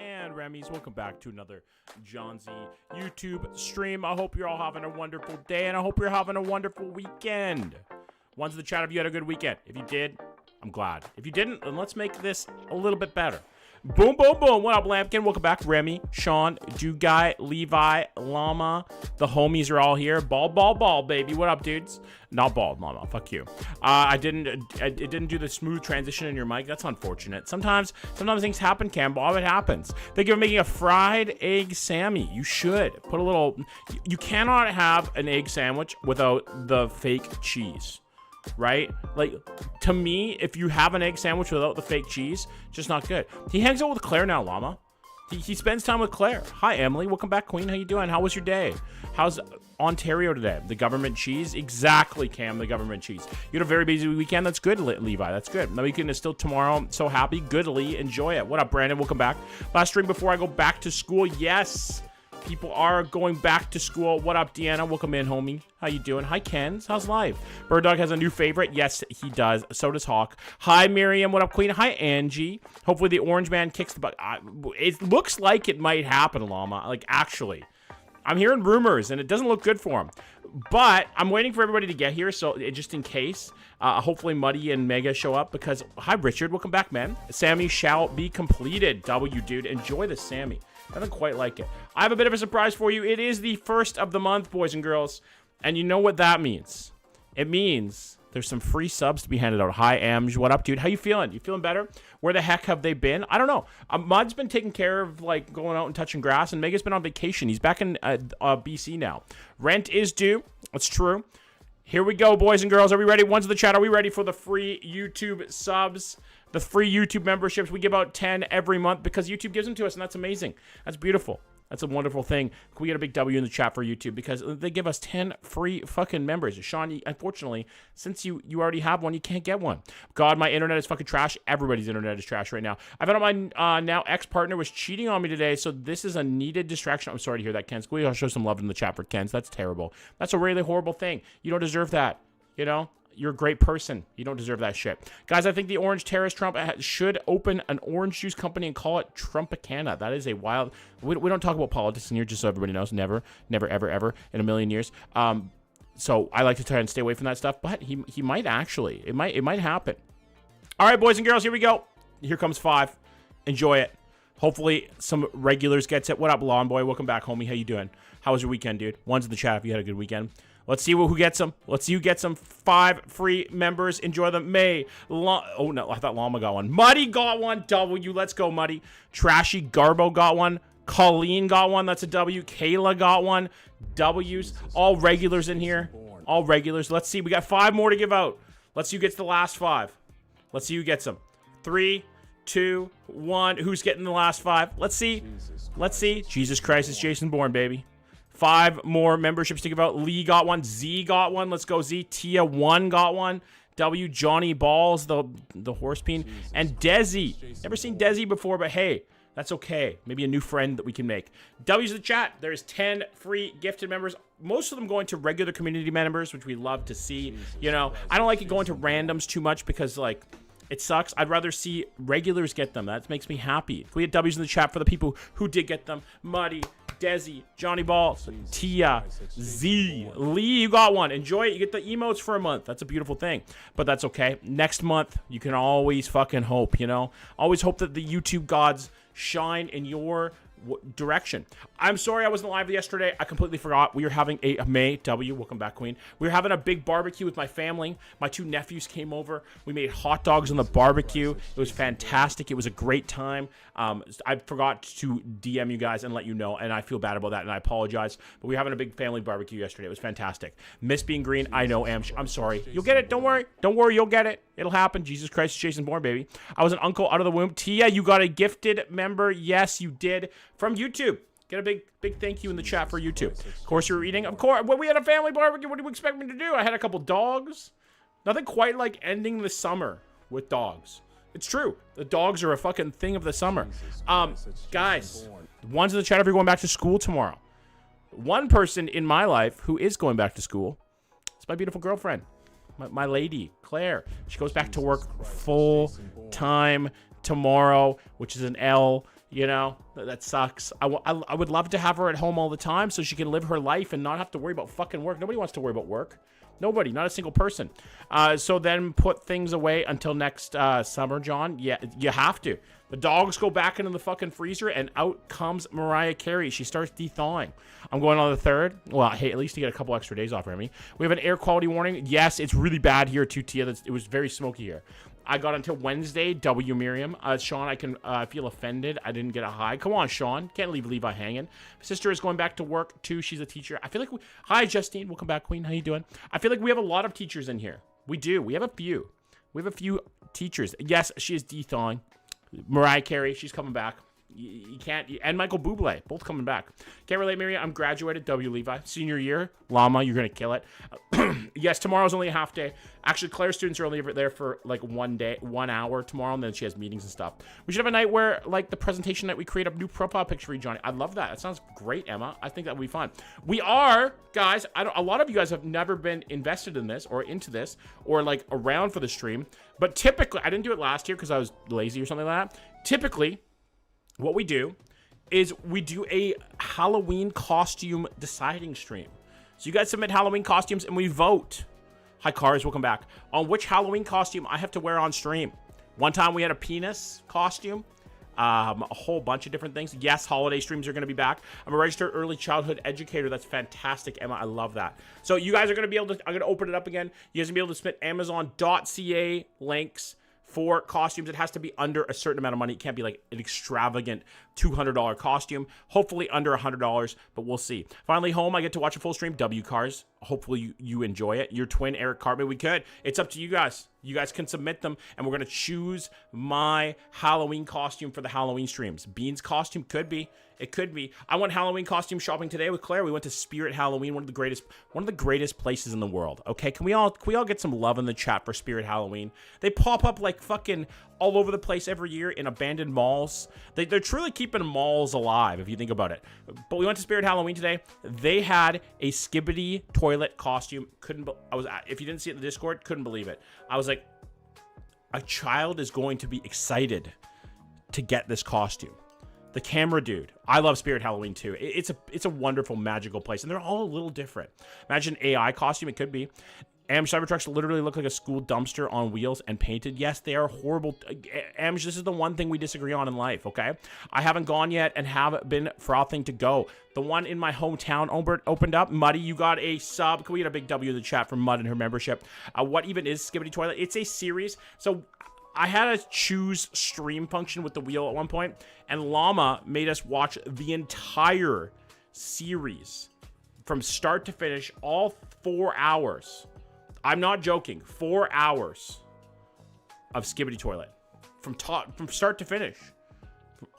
And Remy's, welcome back to another John Z YouTube stream. I hope you're all having a wonderful day, and I hope you're having a wonderful weekend. Ones in the chat, if you had a good weekend. If you did, I'm glad. If you didn't, then let's make this a little bit better. Boom, boom, boom. What up, Lampkin? Welcome back. Remy, Sean, Guy, Levi, Llama. The homies are all here. Ball, baby. What up, dudes? Not bald, Llama. Fuck you. It didn't do the smooth transition in your mic. That's unfortunate. Sometimes things happen, Campbell. It happens. Thank you for making a fried egg Sammy. You should. Put a little... You cannot have an egg sandwich without the fake cheese. Right? Like, to me, if you have an egg sandwich without the fake cheese, just not good. He hangs out with Claire now, Llama. He spends time with Claire. Hi, Emily. Welcome back, Queen. How you doing? How was your day? How's Ontario today? The government cheese? Exactly, Cam, the government cheese. You had a very busy weekend. That's good, Levi. That's good. The weekend is still tomorrow. So happy. Goodly. Enjoy it. What up, Brandon? Welcome back. Last stream before I go back to school. Yes. People are going back to school. What up, Deanna? Welcome in, homie. How you doing? Hi, Kens. How's life? Bird Dog has a new favorite. Yes, he does. So does Hawk. Hi, Miriam. What up, Queen? Hi, Angie. Hopefully the orange man kicks the butt. It looks like it might happen, Llama. Like, actually. I'm hearing rumors, and it doesn't look good for him. But I'm waiting for everybody to get here, so just in case, hopefully Muddy and Mega show up, because... Hi, Richard. Welcome back, man. Sammy shall be completed. W, dude. Enjoy the Sammy. I don't quite like it. I have a bit of a surprise for you. It is the first of the month, boys and girls. And you know what that means. It means there's some free subs to be handed out. Hi, Amj. What up, dude? How you feeling? You feeling better? Where the heck have they been? I don't know. Mud's been taking care of, like, going out and touching grass. And Mega's been on vacation. He's back in BC now. Rent is due. That's true. Here we go, boys and girls. Are we ready? Ones in the chat. Are we ready for the free YouTube subs? The free YouTube memberships. We give out 10 every month because YouTube gives them to us, and that's amazing. That's beautiful. That's a wonderful thing. Can we get a big W in the chat for YouTube? Because they give us 10 free fucking members. Sean, unfortunately, since you already have one, you can't get one. God, my internet is fucking trash. Everybody's internet is trash right now. I found out my now ex-partner was cheating on me today, so this is a needed distraction. I'm sorry to hear that, Ken. Can we show some love in the chat for Ken? That's terrible. That's a really horrible thing. You don't deserve that, you know? You're a great person. You don't deserve that shit. Guys, I think the Orange Terrorist Trump should open an orange juice company and call it Trumpicana. That is a wild... We don't talk about politics in here, just so everybody knows. Never, ever in a million years. So I like to try and stay away from that stuff, but he might actually. It might happen. All right, boys and girls, here we go. Here comes 5. Enjoy it. Hopefully some regulars gets it. What up, Lawn Boy? Welcome back, homie. How you doing? How was your weekend, dude? One's in the chat if you had a good weekend. Let's see who gets them. Let's see who gets them. 5 free members. Enjoy them. Oh, no. I thought Llama got one. Muddy got one. W. Let's go, Muddy. Trashy Garbo got one. Colleen got one. That's a W. Kayla got one. W's. All regulars in here. All regulars. Let's see. We got 5 more to give out. Let's see who gets the last 5. Let's see who gets them. 3, 2, 1. Who's getting the last 5? Let's see. Let's see. Jesus Christ, it's Jason Bourne, baby. 5 more memberships to give out. Lee got one. Z got one. Let's go, Z. Tia 1 got one. W. Johnny Balls, the horse peen. And Desi. Never seen Desi before, but hey, that's okay. Maybe a new friend that we can make. W's in the chat. There's 10 free gifted members. Most of them going to regular community members, which we love to see. You know, I don't like it going to randoms too much because, like, it sucks. I'd rather see regulars get them. That makes me happy. Can we get W's in the chat for the people who did get them? Muddy, Desi, Johnny Balls, Tia, Z, Lee, you got one. Enjoy it. You get the emotes for a month. That's a beautiful thing. But that's okay. Next month, you can always fucking hope, you know? Always hope that the YouTube gods shine in your direction. I'm sorry I wasn't live yesterday. I completely forgot. We were having a May W. Welcome back, Queen. We were having a big barbecue with my family. My 2 nephews came over. We made hot dogs on the barbecue. It was fantastic. It was a great time. I forgot to DM you guys and let you know, and I feel bad about that, and I apologize. But we were having a big family barbecue yesterday. It was fantastic. Miss being green. I know, I'm sorry. You'll get it. Don't worry. Don't worry. You'll get it. It'll happen. Jesus Christ, Jason Bourne, baby. I was an uncle out of the womb. Tia, you got a gifted member. Yes, you did. From YouTube. Get a big thank you in the chat for YouTube. Of course, you're eating. Of course, when we had a family barbecue, what do you expect me to do? I had a couple dogs. Nothing quite like ending the summer with dogs. It's true. The dogs are a fucking thing of the summer. Guys, ones in the chat, if you're going back to school tomorrow. One person in my life who is going back to school is my beautiful girlfriend. My lady, Claire. She goes back to work full time tomorrow, which is an L. You know, that sucks. I would love to have her at home all the time so she can live her life and not have to worry about fucking work. Nobody wants to worry about work. Nobody, not a single person. So then put things away until next summer, John. Yeah, you have to. The dogs go back into the fucking freezer and out comes Mariah Carey. She starts de-thawing. I'm going on the 3rd. Well, hey, at least you get a couple extra days off, Remy. We have an air quality warning. Yes, it's really bad here too, Tia. It was very smoky here. I got until Wednesday. W. Miriam. Sean, I can feel offended. I didn't get a hi. Come on, Sean. Can't leave Levi hanging. Sister is going back to work, too. She's a teacher. I feel like... Hi, Justine. Welcome back, Queen. How you doing? I feel like we have a lot of teachers in here. We do. We have a few. We have a few teachers. Yes, she is de-thawing. Mariah Carey, she's coming back. You can't... And Michael Bublé, both coming back. Can't relate, Miriam. I'm graduated. W. Levi. Senior year. Llama, you're going to kill it. Yes, tomorrow's only a half day. Actually, Claire's students are only there for like 1 hour tomorrow, and then she has meetings and stuff. We should have a night where, like, the presentation night, we create a new profile picture for you, Johnny. I love that. That sounds great, Emma. I think that would be fun. We are, guys, a lot of you guys have never been invested in this or into this or, like, around for the stream. But typically, I didn't do it last year because I was lazy or something like that. Typically, what we do is we do a Halloween costume deciding stream. So you guys submit Halloween costumes and we vote. Hi, Cars, welcome back. On which Halloween costume I have to wear on stream. One time we had a penis costume. A whole bunch of different things. Yes, holiday streams are going to be back. I'm a registered early childhood educator. That's fantastic, Emma. I love that. So you guys are going to be able to... I'm going to open it up again. You guys are going to be able to submit Amazon.ca links for costumes. It has to be under a certain amount of money. It can't be like an extravagant $200 costume. Hopefully under $100, but we'll see. Finally home, I get to watch a full stream. W Cars. Hopefully you enjoy it. Your twin, Eric Cartman. We could. It's up to you guys. You guys can submit them, and we're going to choose my Halloween costume for the Halloween streams. Bean's costume could be. It could be. I went Halloween costume shopping today with Claire. We went to Spirit Halloween, one of the greatest places in the world. Okay, can we all get some love in the chat for Spirit Halloween? They pop up like fucking all over the place every year in abandoned malls. They're truly keeping malls alive, if you think about it. But we went to Spirit Halloween today. They had a Skibbity toilet costume. If you didn't see it in the Discord, couldn't believe it. I was like, a child is going to be excited to get this costume. The camera dude. I love Spirit Halloween too. It's a wonderful, magical place, and they're all a little different. Imagine AI costume. It could be. Amj Cybertrucks literally look like a school dumpster on wheels and painted. Yes, they are horrible. Amj, this is the one thing we disagree on in life, okay? I haven't gone yet and have been frothing to go. The one in my hometown opened up. Muddy, you got a sub. Can we get a big W in the chat from Mud and her membership? What even is Skibbity Toilet? It's a series. So I had a choose stream function with the wheel at one point, and Llama made us watch the entire series from start to finish, all 4 hours. I'm not joking. 4 hours of Skibbity Toilet from start to finish.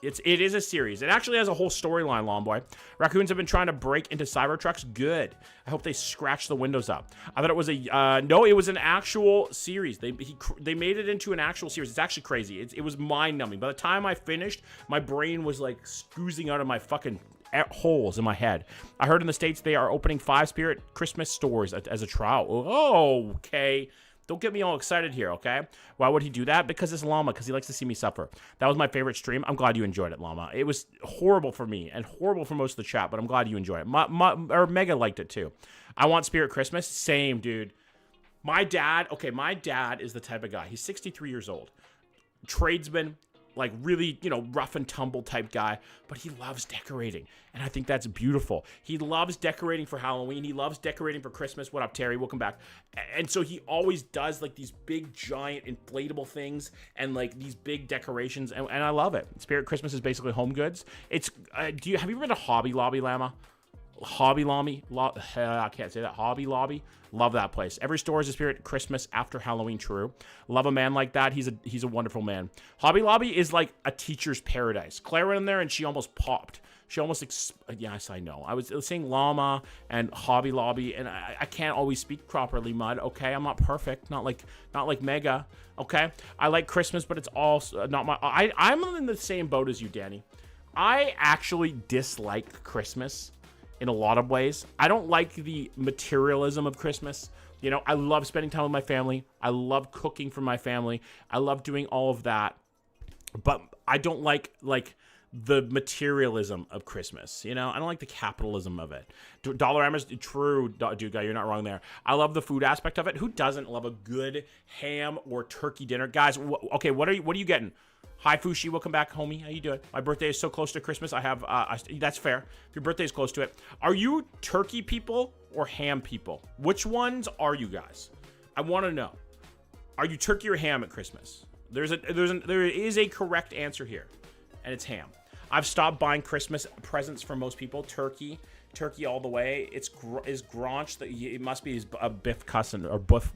It is a series. It actually has a whole storyline, Longboy. Raccoons have been trying to break into Cybertrucks. Good. I hope they scratch the windows up. I thought it was a no. It was an actual series. They made it into an actual series. It's actually crazy. It was mind numbing. By the time I finished, my brain was like scoozing out of my fucking holes in my head. I heard in the States they are opening 5 Spirit Christmas stores as a trial. Oh, okay. Don't get me all excited here, okay? Why would he do that? Because it's Llama, because he likes to see me suffer. That was my favorite stream. I'm glad you enjoyed it, Llama. It was horrible for me and horrible for most of the chat, but I'm glad you enjoyed it. Mega liked it too. I want Spirit Christmas. Same, dude. My dad is the type of guy. He's 63 years old. Tradesman, like really, rough and tumble type guy, but he loves decorating. And I think that's beautiful. He loves decorating for Halloween. He loves decorating for Christmas. What up, Terry? Welcome back. And so he always does like these big, giant inflatable things and like these big decorations. And I love it. Spirit Christmas is basically home goods. It's, have you ever been to Hobby Lobby, Llama? Hobby Lobby, I can't say that. Hobby Lobby, love that place. Every store is a Spirit Christmas after Halloween. True, love a man like that. He's a wonderful man. Hobby Lobby is like a teacher's paradise. Claire went in there and she almost popped. She almost yes, I know. I was saying Llama and Hobby Lobby, and I can't always speak properly, Mud. Okay, I'm not perfect. Not like Mega. Okay, I like Christmas, but it's also not my. I'm in the same boat as you, Danny. I actually dislike Christmas in a lot of ways. I don't like the materialism of Christmas. I love spending time with my family. I love cooking for my family. I love doing all of that. But I don't like the materialism of Christmas. I don't like the capitalism of it. Dollar Hammers, true, dude guy, you're not wrong there. I love the food aspect of it. Who doesn't love a good ham or turkey dinner? Guys, okay, what are you getting? Hi, Fushi. Welcome back, homie. How you doing? My birthday is so close to Christmas. I have, that's fair. If your birthday is close to it. Are you turkey people or ham people? Which ones are you guys? I want to know. Are you turkey or ham at Christmas? There is a correct answer here, and it's ham. I've stopped buying Christmas presents for most people. Turkey all the way. Is Gronch. It must be a Biff Cussin or Buff.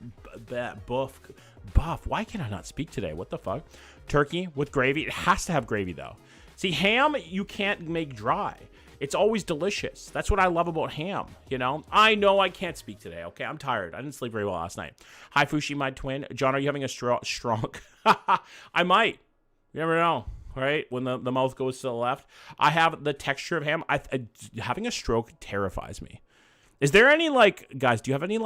Why can I not speak today? What the fuck? Turkey with gravy. It has to have gravy though. See, ham you can't make dry. It's always delicious. That's what I love about ham. I know I can't speak today. Okay, I'm tired. I didn't sleep very well last night. Hi, Fushi, my twin. John, are you having a strong? I might. You never know. Right when the mouth goes to the left. I have the texture of ham. Having a stroke terrifies me. Is there any guys? Do you have any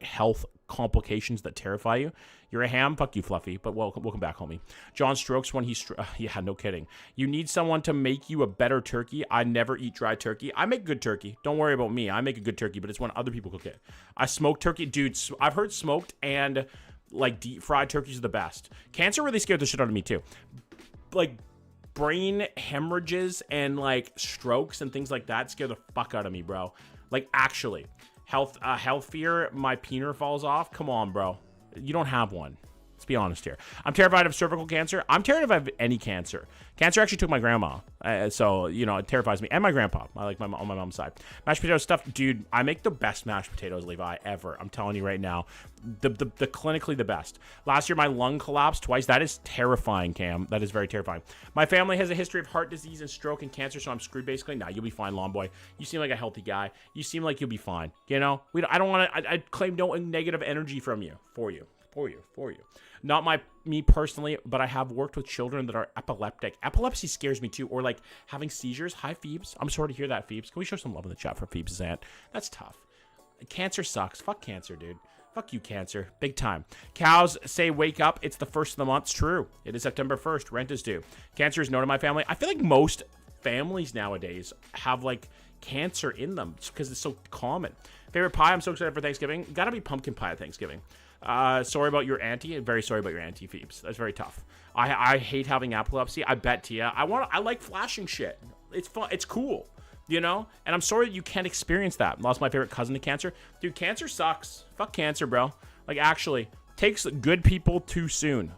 health complications that terrify you? You're a ham, fuck you, Fluffy. But welcome back, homie. John strokes when he's yeah, no kidding. You need someone to make you a better turkey. I never eat dry turkey. I make good turkey. Don't worry about me. I make a good turkey, but it's when other people cook it. I smoke turkey, dude. I've heard smoked and deep fried turkeys are the best. Cancer really scared the shit out of me too. Brain hemorrhages and strokes and things like that scare the fuck out of me, bro. Actually, health fear, my peener falls off. Come on, bro. You don't have one. Let's be honest here. I'm terrified of cervical cancer. I'm terrified of any cancer. Cancer actually took my grandma. So, it terrifies me. And my grandpa. I like on my mom's side. Mashed potato stuff. Dude, I make the best mashed potatoes, Levi, ever. I'm telling you right now. The clinically the best. Last year, my lung collapsed twice. That is terrifying, Cam. That is very terrifying. My family has a history of heart disease and stroke and cancer, so I'm screwed basically. Nah, you'll be fine, Longboy. You seem like a healthy guy. You seem like you'll be fine. I don't want to, I claim no negative energy from you. For you. Not me personally, but I have worked with children that are epileptic. Epilepsy scares me too, or having seizures. Hi, Phoebes. I'm sorry to hear that, Phoebes. Can we show some love in the chat for Phoebes' aunt? That's tough. Cancer sucks. Fuck cancer, dude. Fuck you, cancer. Big time. Cows say wake up. It's the first of the month. It's true. It is September 1st. Rent is due. Cancer is known in my family. I feel like most families nowadays have cancer in them just because it's so common. Favorite pie? I'm so excited for Thanksgiving. Gotta be pumpkin pie at Thanksgiving. Sorry about your auntie. Very sorry about your auntie, Phoebes. That's very tough. I hate having epilepsy. I bet Tia. I like flashing shit. It's fun. It's cool. You know? And I'm sorry that you can't experience that. Lost my favorite cousin to cancer. Dude, cancer sucks. Fuck cancer, bro. Like, actually, takes good people too soon.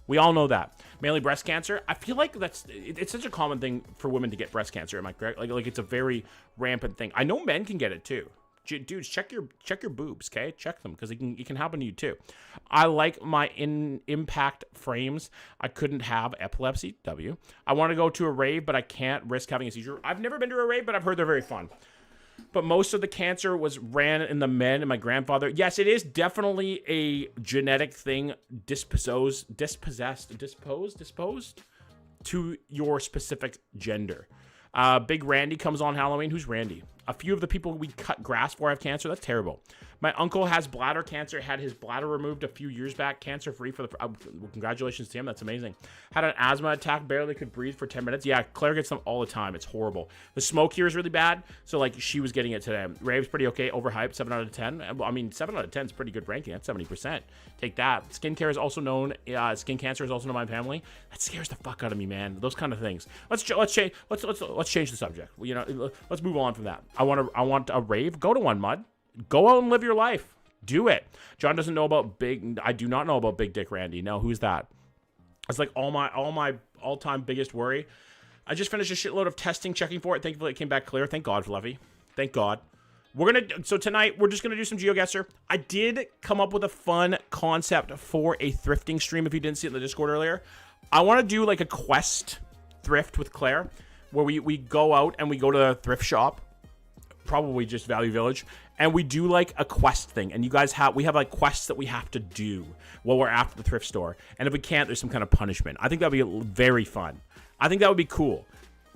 We all know that. Mainly breast cancer. I feel like it's such a common thing for women to get breast cancer. Am I correct? Like it's a very rampant thing. I know men can get it too. Dudes, check your boobs, okay? Check them because it can happen to you too. I like my impact frames. I couldn't have epilepsy. I want to go to a rave, but I can't risk having a seizure. I've never been to a rave, but I've heard they're very fun. But most of the cancer ran in the men and my grandfather. Yes, it is definitely a genetic thing, disposed to your specific gender. Big Randy comes on Halloween. Who's Randy? A few of the people we cut grass for have cancer. That's terrible. My uncle has bladder cancer, had his bladder removed a few years back, cancer-free for the... congratulations to him. That's amazing. Had an asthma attack, barely could breathe for 10 minutes. Yeah, Claire gets them all the time. It's horrible. The smoke here is really bad, so, like, she was getting it today. Rave's pretty okay, overhyped, 7 out of 10. I mean, 7 out of 10 is pretty good ranking. That's 70%. Take that. Skincare is also known... skin cancer is also known in my family. That scares the fuck out of me, man. Those kind of things. Let's change the subject. You know, let's move on from that. I want a rave. Go to one, Mud. Go out and live your life. Do it. John doesn't know about I do not know about Big Dick Randy. No, who's that? It's like all my all-time biggest worry. I just finished a shitload of testing, checking for it. Thankfully, it came back clear. Thank God, Fluffy. Thank God. So tonight, we're just going to do some Geoguessr. I did come up with a fun concept for a thrifting stream, if you didn't see it in the Discord earlier. I want to do like a quest thrift with Claire, where we go out and we go to a thrift shop, probably just Value Village, and we do like a quest thing. And we have like quests that we have to do while we're after the thrift store. And if we can't, there's some kind of punishment. I think that'd be very fun. I think that would be cool,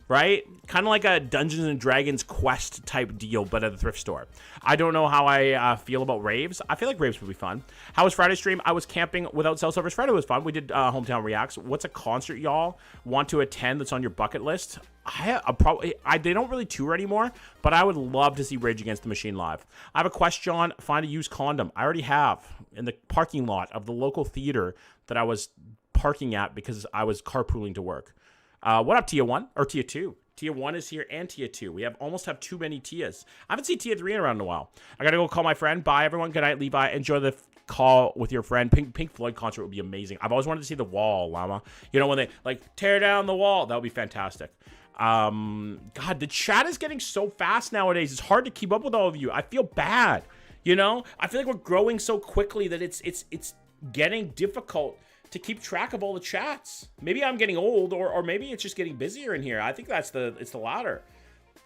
right? Kind of like a Dungeons and Dragons quest type deal, but at the thrift store. I don't know how I feel about raves. I feel like raves would be fun. How was Friday's stream? I was camping without cell service. Friday was fun. We did Hometown Reacts. What's a concert y'all want to attend that's on your bucket list? They don't really tour anymore, but I would love to see Rage Against the Machine live. I have a question. Find a used condom. I already have in the parking lot of the local theater that I was parking at because I was carpooling to work. What up, Tia 1? Or Tia 2? Tia 1 is here and Tia 2. We almost have too many Tias. I haven't seen Tia 3 around in a while. I gotta go call my friend. Bye, everyone. Good night, Levi. Enjoy the call with your friend. Pink Floyd concert would be amazing. I've always wanted to see The Wall, Llama. You know, when they, like, tear down the wall. That would be fantastic. God, the chat is getting so fast nowadays. It's hard to keep up with all of you. I feel bad. You know? I feel like we're growing so quickly that it's getting difficult to keep track of all the chats. Maybe I'm getting old, or maybe it's just getting busier in here. I think it's the latter.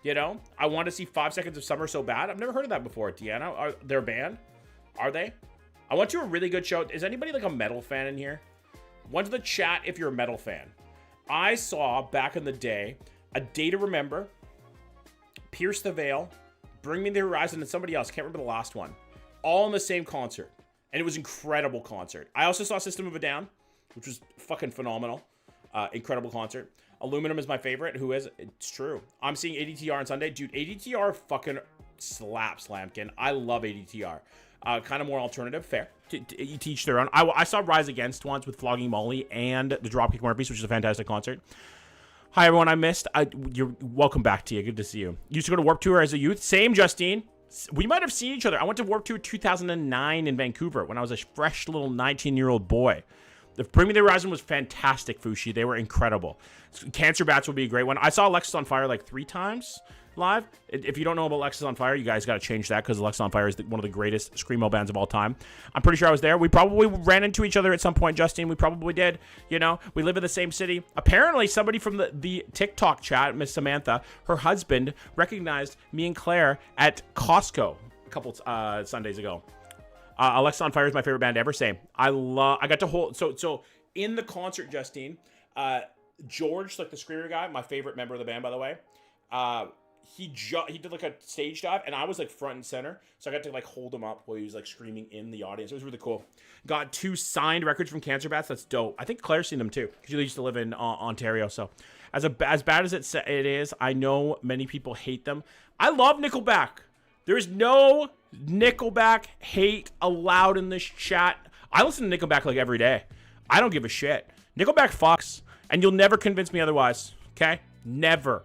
You know, I want to see 5 Seconds of Summer so bad. I've never heard of that before. Deanna, they're a band? Are they? I went to a really good show. Is anybody like a metal fan in here? One to the chat if you're a metal fan. I saw back in the day A Day to Remember, Pierce the Veil, Bring Me the Horizon, and somebody else. Can't remember the last one. All in the same concert. And it was an incredible concert. I also saw System of a Down, which was fucking phenomenal. Incredible concert. Aluminum is my favorite. Who is? It's true. I'm seeing ADTR on Sunday. Dude, ADTR fucking slaps, Lampkin. I love ADTR. Kind of more alternative. Fair. Each their own. I saw Rise Against once with Flogging Molly and the Dropkick Murphys, which is a fantastic concert. Hi, everyone. I missed. You're welcome back, Tia. Good to see you. You used to go to Warped Tour as a youth. Same, Justine. We might have seen each other. I went to Warped Tour 2009 in Vancouver when I was a fresh little 19-year-old boy. The Bring Me the Horizon was fantastic, Fushi. They were incredible. Cancer Bats would be a great one. I saw Alexis on Fire like 3 times live. If you don't know about Alexis on Fire, you guys got to change that because Alexis on Fire is one of the greatest screamo bands of all time. I'm pretty sure I was there. We probably ran into each other at some point, Justine. We probably did. You know, we live in the same city. Apparently, somebody from the TikTok chat, Miss Samantha, her husband, recognized me and Claire at Costco a couple Sundays ago. Alexis on Fire is my favorite band ever. Same. I got to hold. So in the concert, Justine, George, like the screamer guy, my favorite member of the band, by the way. he did like a stage dive, and I was like front and center, so I got to like hold him up while he was like screaming in the audience. It was really cool. Got 2 signed records from Cancer Bats. That's dope. I think Claire's seen them too, because she used to live in Ontario. So as bad as it is, I know many people hate them. I love Nickelback. There is no Nickelback hate allowed in this chat. I listen to Nickelback like every day. I don't give a shit. Nickelback fucks, and you'll never convince me otherwise. Okay? Never.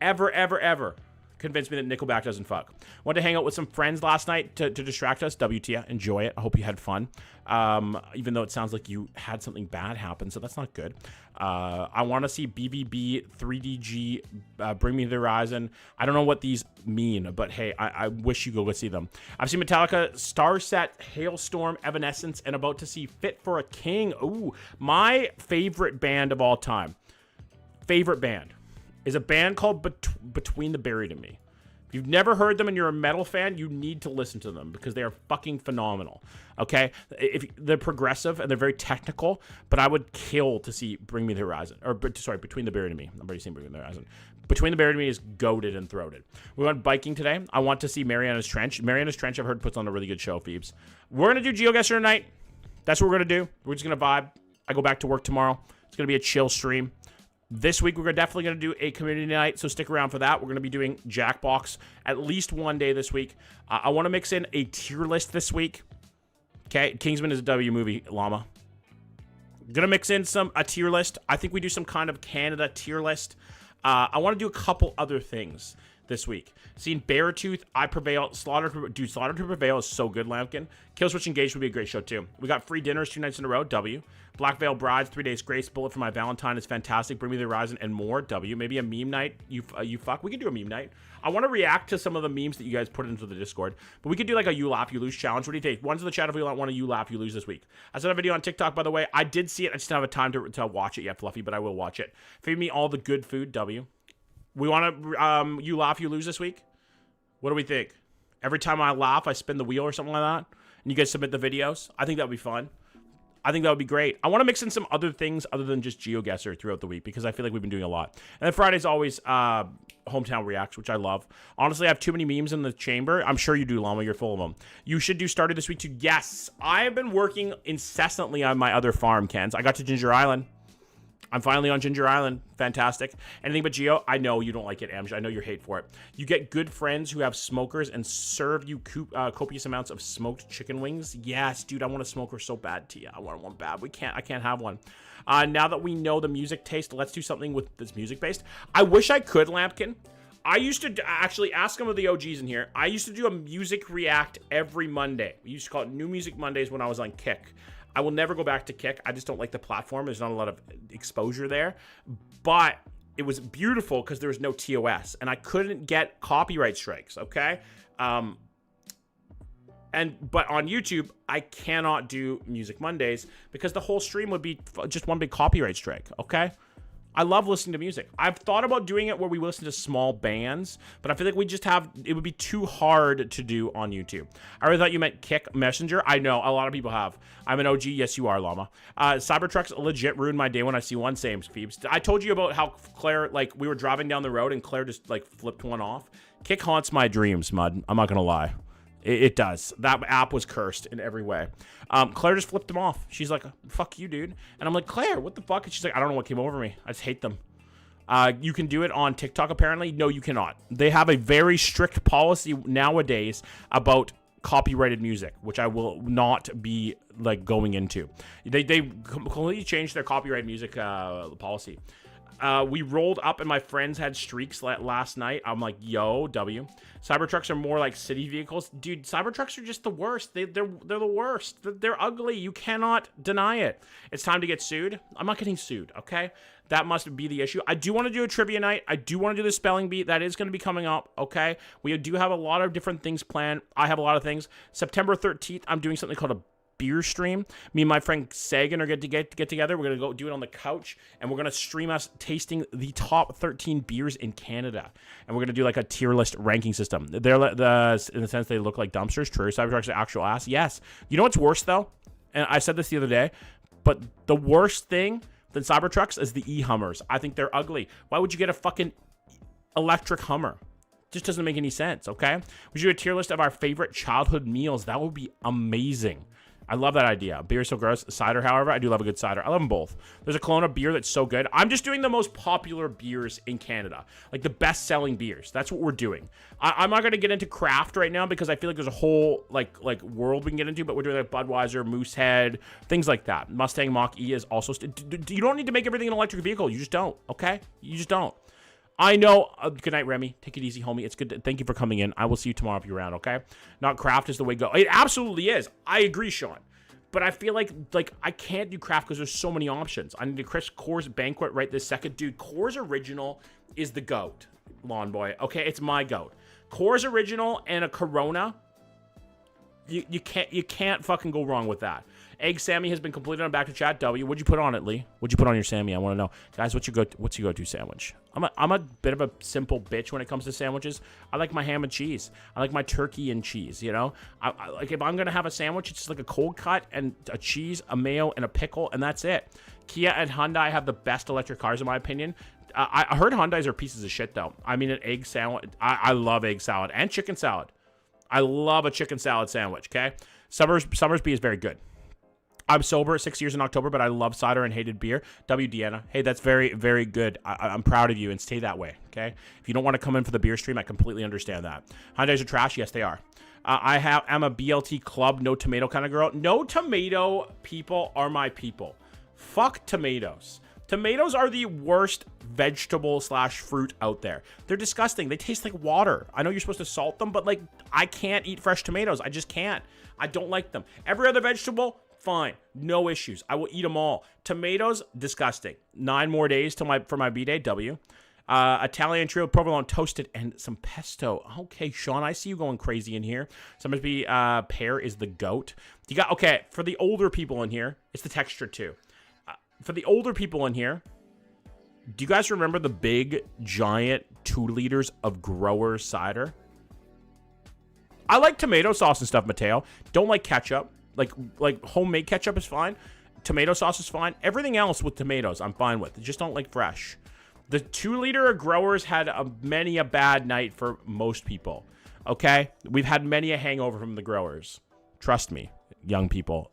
Ever convince me that Nickelback doesn't fuck. Went to hang out with some friends last night to distract us. WTF, enjoy it. I hope you had fun. Even though it sounds like you had something bad happen, so that's not good. I want to see BBB, 3DG, Bring Me the Horizon. I don't know what these mean, but hey, I wish you go see them. I've seen Metallica, Starset, Hailstorm, Evanescence, and about to see Fit for a King. Ooh, my favorite band of all time. Favorite band is a band called Between the Buried and Me. If you've never heard them and you're a metal fan, you need to listen to them because they are fucking phenomenal. Okay? If they're progressive and they're very technical, but I would kill to see Bring Me the Horizon. Between the Buried and Me. I've already seen Bring Me the Horizon. Between the Buried and Me is goated and throated. We went biking today. I want to see Mariana's Trench. Mariana's Trench, I've heard, puts on a really good show, Phoebes. We're going to do Geoguessr tonight. That's what we're going to do. We're just going to vibe. I go back to work tomorrow. It's going to be a chill stream. This week, we're definitely going to do a community night, so stick around for that. We're going to be doing Jackbox at least one day this week. I want to mix in a tier list this week. Okay, Kingsman is a W movie, Llama. Going to mix in a tier list. I think we do some kind of Canada tier list. I want to do a couple other things this week. Seen Beartooth, I Prevail, Slaughter to Prevail is so good, Lampkin. Killswitch Engaged would be a great show, too. We got Free Dinners 2 nights in a row, W. Black Veil Brides, 3 Days Grace, Bullet for My Valentine is fantastic. Bring Me the Horizon and more, W. Maybe a meme night, you fuck. We could do a meme night. I want to react to some of the memes that you guys put into the Discord, but we could do like a You Laugh, You Lose challenge. What do you think? One's in the chat if we want a You Laugh, You Lose this week. I saw a video on TikTok, by the way. I did see it. I just don't have a time to watch it yet, Fluffy, but I will watch it. Feed me all the good food, W. We want to You Laugh, You Lose this week? What do we think? Every time I laugh, I spin the wheel or something like that, and you guys submit the videos. I think that would be fun. I think that would be great. I want to mix in some other things other than just Geoguessr throughout the week because I feel like we've been doing a lot. And then Friday's always Hometown Reacts, which I love. Honestly, I have too many memes in the chamber. I'm sure you do, Llama. You're full of them. You should do Started this week too. Yes, I have been working incessantly on my other farm, Kens. I got to Ginger Island. I'm finally on Ginger Island. Fantastic. Anything but Geo? I know you don't like it, Amj. I know your hate for it. You get good friends who have smokers and serve you copious amounts of smoked chicken wings. Yes, dude, I want a smoker so bad, Tia. I want one bad. I can't have one. Now that we know the music taste, let's do something with this music-based. I wish I could, Lampkin. I used to actually ask some of the OGs in here. I used to do a music react every Monday. We used to call it New Music Mondays when I was on Kick. I will never go back to Kick. I just don't like the platform. There's not a lot of exposure there. But it was beautiful because there was no TOS. And I couldn't get copyright strikes, okay? But on YouTube, I cannot do Music Mondays because the whole stream would be just one big copyright strike, okay? I love listening to music. I've thought about doing it where we listen to small bands, but I feel like it would be too hard to do on YouTube. I really thought you meant Kick Messenger. I know, a lot of people have. I'm an OG. Yes, you are, Llama. Cybertrucks legit ruined my day when I see one. Same, Phoebes. I told you about how Claire, like, we were driving down the road and Claire just, like, flipped one off. Kick haunts my dreams, Mud. I'm not going to lie. It does. That app was cursed in every way. Claire just flipped them off. She's like, fuck you, dude. And I'm like, Claire, what the fuck? And she's like, I don't know what came over me. I just hate them. You can do it on TikTok, apparently. No, you cannot. They have a very strict policy nowadays about copyrighted music, which I will not be, like, going into. They completely changed their copyright music policy. We rolled up and my friends had streaks last night. I'm like, yo, W. Cybertrucks are more like city vehicles. Dude, Cybertrucks are just the worst. They're the worst. They're ugly. You cannot deny it. It's time to get sued. I'm not getting sued, okay? That must be the issue. I do want to do a trivia night. I do want to do the spelling bee. That is going to be coming up, okay? We do have a lot of different things planned. I have a lot of things. September 13th, I'm doing something called a beer stream. Me and my friend Sagan are going to get together. We're going to go do it on the couch, and we're going to stream us tasting the top 13 beers in Canada. And we're going to do like a tier list ranking system. They're in the sense they look like dumpsters. True. Cybertruck's actual ass. Yes. You know what's worse though? And I said this the other day, but the worst thing than Cybertrucks is the e-Hummers. I think they're ugly. Why would you get a fucking electric Hummer? Just doesn't make any sense, okay? We should do a tier list of our favorite childhood meals. That would be amazing. I love that idea. Beer is so gross. Cider, however, I do love a good cider. I love them both. There's a Kelowna beer that's so good. I'm just doing the most popular beers in Canada. Like the best-selling beers. That's what we're doing. I'm not going to get into craft right now because I feel like there's a whole like world we can get into, but we're doing like Budweiser, Moosehead, things like that. Mustang Mach-E is also... you don't need to make everything an electric vehicle. You just don't, okay? You just don't. I know. Good night, Remy. Take it easy, homie. It's good. Thank you for coming in. I will see you tomorrow if you're around, okay? Not craft is the way to go. It absolutely is. I agree, Sean. But I feel like I can't do craft because there's so many options. I need to Chris Coors Banquet right this second. Dude, Coors Original is the GOAT, Lawn Boy. Okay, it's my GOAT. Coors Original and a Corona. You can't fucking go wrong with that. Egg Sammy has been completed on Back to Chat. W. What'd you put on it, Lee? What'd you put on your Sammy? I want to know. Guys, what's your go-to sandwich? I'm a bit of a simple bitch when it comes to sandwiches. I like my ham and cheese. I like my turkey and cheese, you know? I like if I'm going to have a sandwich, it's just like a cold cut and a cheese, a mayo, and a pickle, and that's it. Kia and Hyundai have the best electric cars, in my opinion. I heard Hyundais are pieces of shit, though. I mean, an egg salad. I love egg salad and chicken salad. I love a chicken salad sandwich, okay? Summersby is very good. I'm sober 6 years in October, but I love cider and hated beer. W. Deanna. Hey, that's very, very good. I'm proud of you, and stay that way, okay? If you don't want to come in for the beer stream, I completely understand that. Hyundais are trash? Yes, they are. I'm a BLT club, no tomato kind of girl. No tomato people are my people. Fuck tomatoes. Tomatoes are the worst vegetable / fruit out there. They're disgusting. They taste like water. I know you're supposed to salt them, but like I can't eat fresh tomatoes. I just can't. I don't like them. Every other vegetable, fine. No issues. I will eat them all. Tomatoes, disgusting. 9 more days till for my B-Day, W. Italian trio, provolone toasted, and some pesto. Okay, Sean, I see you going crazy in here. Somebody pear is the GOAT. You got, okay, for the older people in here, it's the texture too. For the older people in here, do you guys remember the big, giant 2 liters of Grower cider? I like tomato sauce and stuff, Mateo. Don't like ketchup. Like homemade ketchup is fine. Tomato sauce is fine. Everything else with tomatoes, I'm fine with. Just don't like fresh. The 2 liter of Growers had many a bad night for most people. Okay? We've had many a hangover from the Growers. Trust me, young people.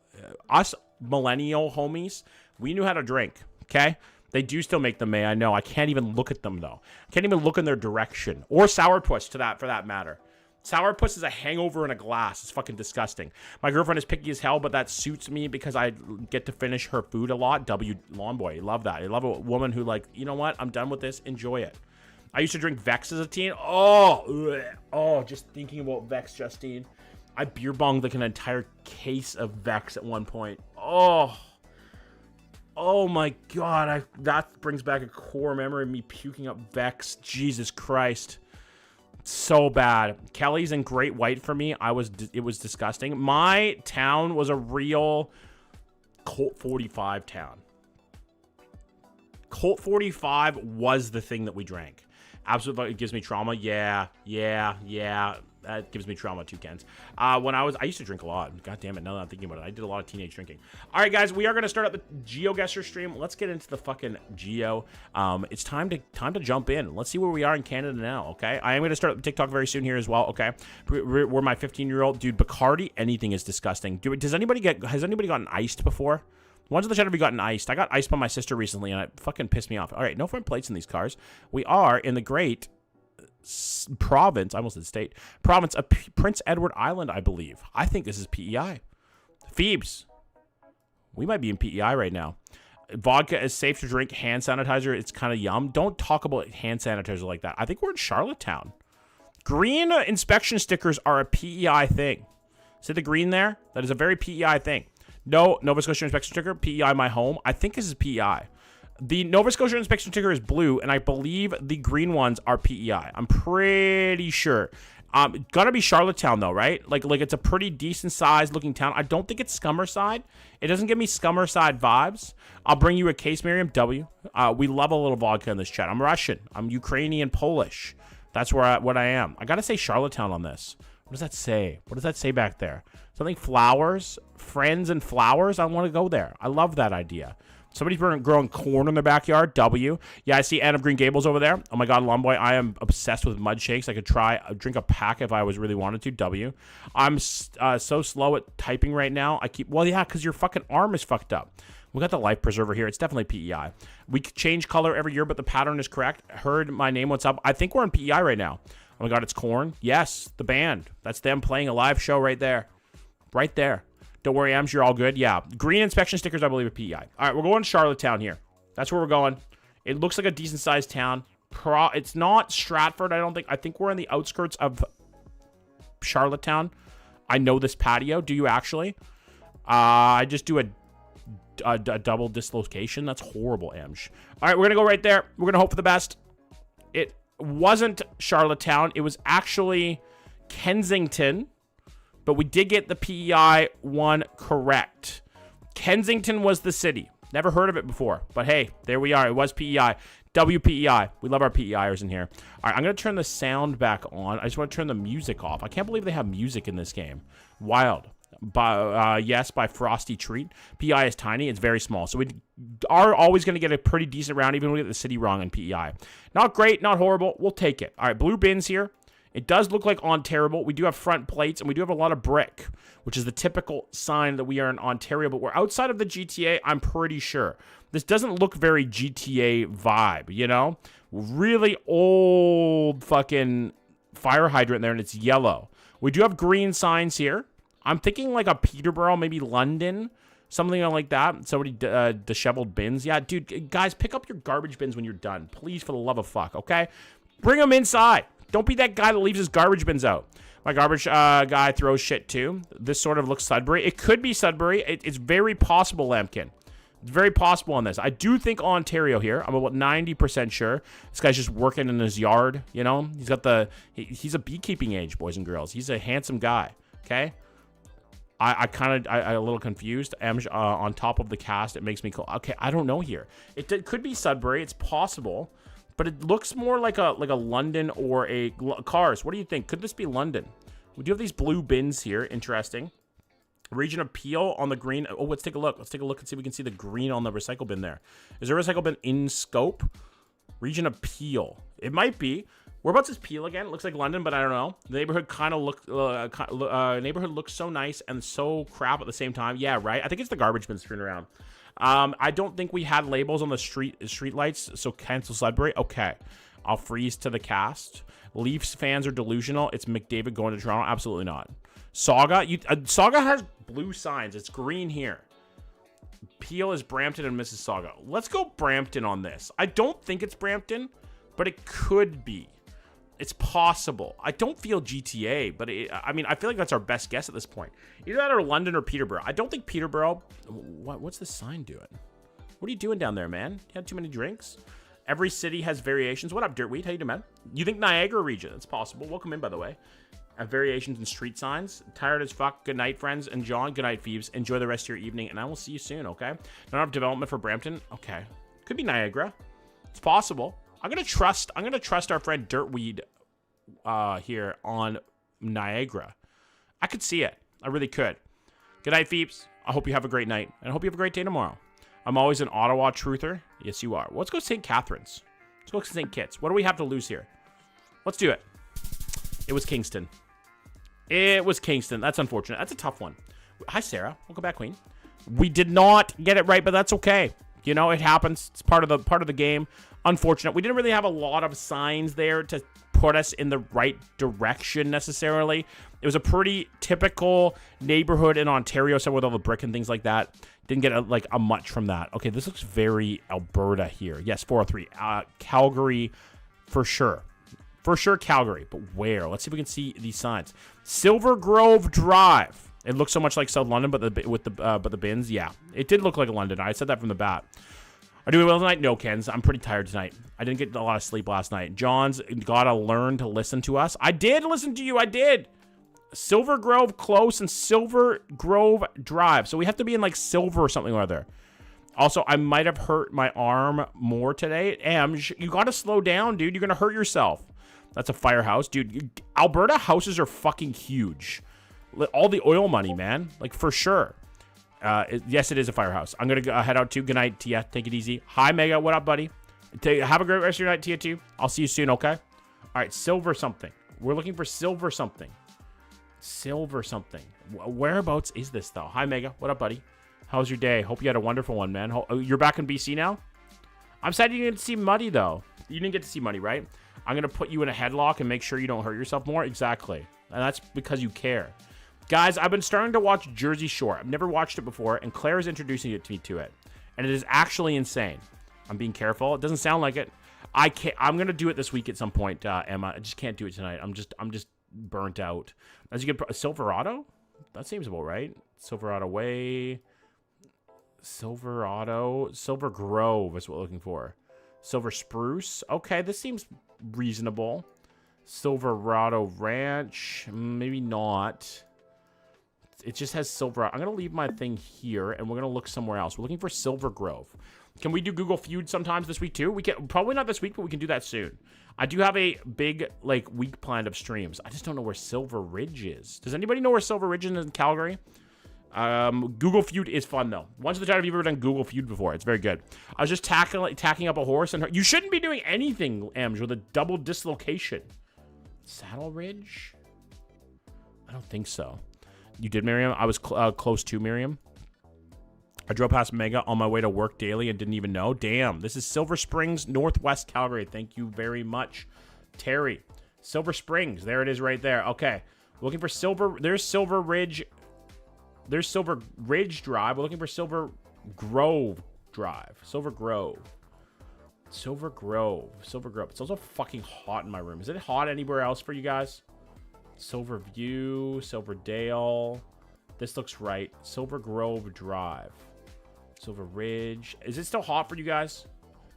Us millennial homies, we knew how to drink, okay? They do still make them, I know. I can't even look at them, though. I can't even look in their direction. Or Sourpuss, for that matter. Sourpuss is a hangover in a glass. It's fucking disgusting. My girlfriend is picky as hell, but that suits me because I get to finish her food a lot. W. Lawn Boy, love that. I love a woman who like, you know what? I'm done with this. Enjoy it. I used to drink Vex as a teen. Oh, just thinking about Vex, Justine. I beer bonged like an entire case of Vex at one point. Oh my God, that brings back a core memory of me puking up Vex. Jesus Christ. So bad. Kelly's and Great White for me. It was disgusting. My town was a real Colt 45 town. Colt 45 was the thing that we drank. Absolutely, it gives me trauma. Yeah. That gives me trauma, toucans. I used to drink a lot. God damn it, now that I'm thinking about it. I did a lot of teenage drinking. All right, guys, we are going to start up the Geoguessr stream. Let's get into the fucking Geo. It's time to jump in. Let's see where we are in Canada now, okay? I am going to start up TikTok very soon here as well, okay? We're my 15-year-old. Dude, Bacardi, anything is disgusting. Has anybody gotten iced before? Ones in the chat have gotten iced. I got iced by my sister recently, and it fucking pissed me off. All right, no front plates in these cars. We are in the great province, I almost said state, province of Prince Edward Island, I believe. I think this is PEI. Phoebes, we might be in PEI right now. Vodka is safe to drink. Hand sanitizer, it's kind of yum. Don't talk about hand sanitizer like that. I think we're in Charlottetown. Green inspection stickers are a PEI thing. See the green there? That is a very PEI thing. No, Nova Scotia inspection sticker, PEI my home. I think this is PEI. The Nova Scotia inspection sticker is blue, and I believe the green ones are PEI. I'm pretty sure. Gotta be Charlottetown, though, right? Like it's a pretty decent-sized looking town. I don't think it's Scummerside. It doesn't give me Scummerside vibes. I'll bring you a case, Miriam. W. We love a little vodka in this chat. I'm Russian. I'm Ukrainian, Polish. That's what I am. I gotta say Charlottetown on this. What does that say? What does that say back there? Something flowers? Friends and flowers? I want to go there. I love that idea. Somebody's growing corn in their backyard. W. Yeah, I see Anne of Green Gables over there. Oh my God, Lumboy, I am obsessed with mud shakes. I could drink a pack if I really wanted to. W. I'm so slow at typing right now. Well, yeah, because your fucking arm is fucked up. We got the life preserver here. It's definitely PEI. We change color every year, but the pattern is correct. Heard my name. What's up? I think we're on PEI right now. Oh my God, it's Korn. Yes, the band. That's them playing a live show right there. Right there. Don't worry, Ems, you're all good. Yeah. Green inspection stickers, I believe, are PEI. All right, we're going to Charlottetown here. That's where we're going. It looks like a decent-sized town. It's not Stratford, I don't think. I think we're in the outskirts of Charlottetown. I know this patio. Do you actually? I just do a double dislocation. That's horrible, Ems. All right, we're going to go right there. We're going to hope for the best. It wasn't Charlottetown. It was actually Kensington. But we did get the PEI one correct. Kensington was the city. Never heard of it before. But hey, there we are. It was PEI. WPEI. We love our PEIers in here. All right, I'm going to turn the sound back on. I just want to turn the music off. I can't believe they have music in this game. Wild. Yes, by Frosty Treat. PEI is tiny. It's very small. So we are always going to get a pretty decent round, even when we get the city wrong in PEI. Not great, not horrible. We'll take it. All right, blue bins here. It does look like Ontario. We do have front plates, and we do have a lot of brick, which is the typical sign that we are in Ontario, but we're outside of the GTA, I'm pretty sure. This doesn't look very GTA vibe, you know? Really old fucking fire hydrant there, and it's yellow. We do have green signs here. I'm thinking like a Peterborough, maybe London, something like that. Somebody disheveled bins. Yeah, dude, guys, pick up your garbage bins when you're done. Please, for the love of fuck, okay? Bring them inside. Don't be that guy that leaves his garbage bins out. My garbage guy throws shit too. This sort of looks Sudbury. It could be Sudbury. It's very possible, Lampkin. It's very possible on this. I do think Ontario here. I'm about 90% sure. This guy's just working in his yard, you know? He's got he's a beekeeping age, boys and girls. He's a handsome guy, okay? I'm a little confused. On top of the cast, it makes me cool. Okay, I don't know here. It could be Sudbury. It's possible. But it looks more like a London or a Cars. What do you think? Could this be London? We do have these blue bins here. Interesting. Region of Peel on the green. Oh, let's take a look. Let's take a look and see if we can see the green on the recycle bin there. Is there a recycle bin in scope? Region of Peel. It might be. Whereabouts is Peel again? It looks like London, but I don't know. The neighborhood kind of neighborhood looks so nice and so crap at the same time. Yeah, right. I think it's the garbage bin screwing around. I don't think we had labels on the street lights, so cancel Sudbury. Okay. I'll freeze to the cast. Leafs fans are delusional. It's McDavid going to Toronto. Absolutely not. Saga. Saga has blue signs. It's green here. Peel is Brampton and Mississauga. Let's go Brampton on this. I don't think it's Brampton, but it could be. It's possible. I don't feel GTA, but I mean, I feel like that's our best guess at this point. Either that or London or Peterborough. I don't think Peterborough... What's the sign doing? What are you doing down there, man? You had too many drinks? Every city has variations. What up, Dirtweed? How you doing, man? You think Niagara region? It's possible. Welcome in, by the way. Have variations in street signs. Tired as fuck. Good night, friends. And John, good night, Phoebes. Enjoy the rest of your evening, and I will see you soon, okay? Don't have development for Brampton? Okay. Could be Niagara. It's possible. I'm gonna trust our friend Dirtweed here on Niagara. I could see it. I really could. Good night, Phoebes. I hope you have a great night, and I hope you have a great day tomorrow. I'm always an Ottawa truther. Yes, you are. Well, let's go St. Catharines. Let's go to St. Kitts. What do we have to lose here? Let's do it. It was Kingston. It was Kingston. That's unfortunate. That's a tough one. Hi, Sarah. Welcome back, Queen. We did not get it right, but that's okay. You know, it happens. It's part of the game. Unfortunate. We didn't really have a lot of signs there to put us in the right direction necessarily. It was a pretty typical neighborhood in Ontario, so with all the brick and things like that. Didn't get a much from that. Okay, this looks very Alberta here. Yes, 403. Calgary for sure. For sure, Calgary. But where? Let's see if we can see these signs. Silver Grove Drive. It looks so much like South London, but the bins. Yeah, it did look like London. I said that from the bat. Are doing well tonight? No, Kens. I'm pretty tired tonight. I didn't get a lot of sleep last night. John's gotta learn to listen to us. I did listen to you. I did. Silver Grove Close and Silver Grove Drive. So we have to be in like Silver or something or other. Also, I might have hurt my arm more today. You gotta slow down, dude. You're gonna hurt yourself. That's a firehouse, dude. Alberta houses are fucking huge. All the oil money, man. Like, for sure. Yes, it is a firehouse. I'm going to head out to. Good night, Tia. Take it easy. Hi, Mega. What up, buddy? Have a great rest of your night, Tia, too. I'll see you soon, okay? All right, silver something. We're looking for silver something. Silver something. Whereabouts is this, though? Hi, Mega. What up, buddy? How's your day? Hope you had a wonderful one, man. You're back in BC now? I'm sad you didn't get to see Muddy, though. You didn't get to see Muddy, right? I'm going to put you in a headlock and make sure you don't hurt yourself more. Exactly. And that's because you care. Guys, I've been starting to watch Jersey Shore. I've never watched it before, and Claire is introducing it to me to it. And it is actually insane. I'm being careful. It doesn't sound like it. I'm going to do it this week at some point, Emma. I just can't do it tonight. I'm just burnt out. As you get Silverado? That seems about right. Silverado Way. Silverado. Silver Grove is what we're looking for. Silver Spruce. Okay, this seems reasonable. Silverado Ranch. Maybe not. It just has Silverado. I'm going to leave my thing here, and we're going to look somewhere else. We're looking for Silver Grove. Can we do Google Feud sometimes this week, too? We can. Probably not this week, but we can do that soon. I do have a big, week planned of streams. I just don't know where Silver Ridge is. Does anybody know where Silver Ridge is in Calgary? Google Feud is fun, though. Once in the time, have you ever done Google Feud before? It's very good. I was just tacking up a horse, and you shouldn't be doing anything, Ems, with a double dislocation. Saddle Ridge? I don't think so. You did, Miriam? I was close to Miriam. I drove past Mega on my way to work daily and didn't even know. Damn, this is Silver Springs, Northwest Calgary. Thank you very much, Terry. Silver Springs, there it is right there. Okay, looking for Silver. There's Silver Ridge. There's Silver Ridge Drive. We're looking for Silver Grove Drive. Silver Grove. Silver Grove. Silver Grove. It's also fucking hot in my room. Is it hot anywhere else for you guys? Silver View. Silverdale. This looks right. Silver Grove Drive. Silver Ridge. Is it still hot for you guys?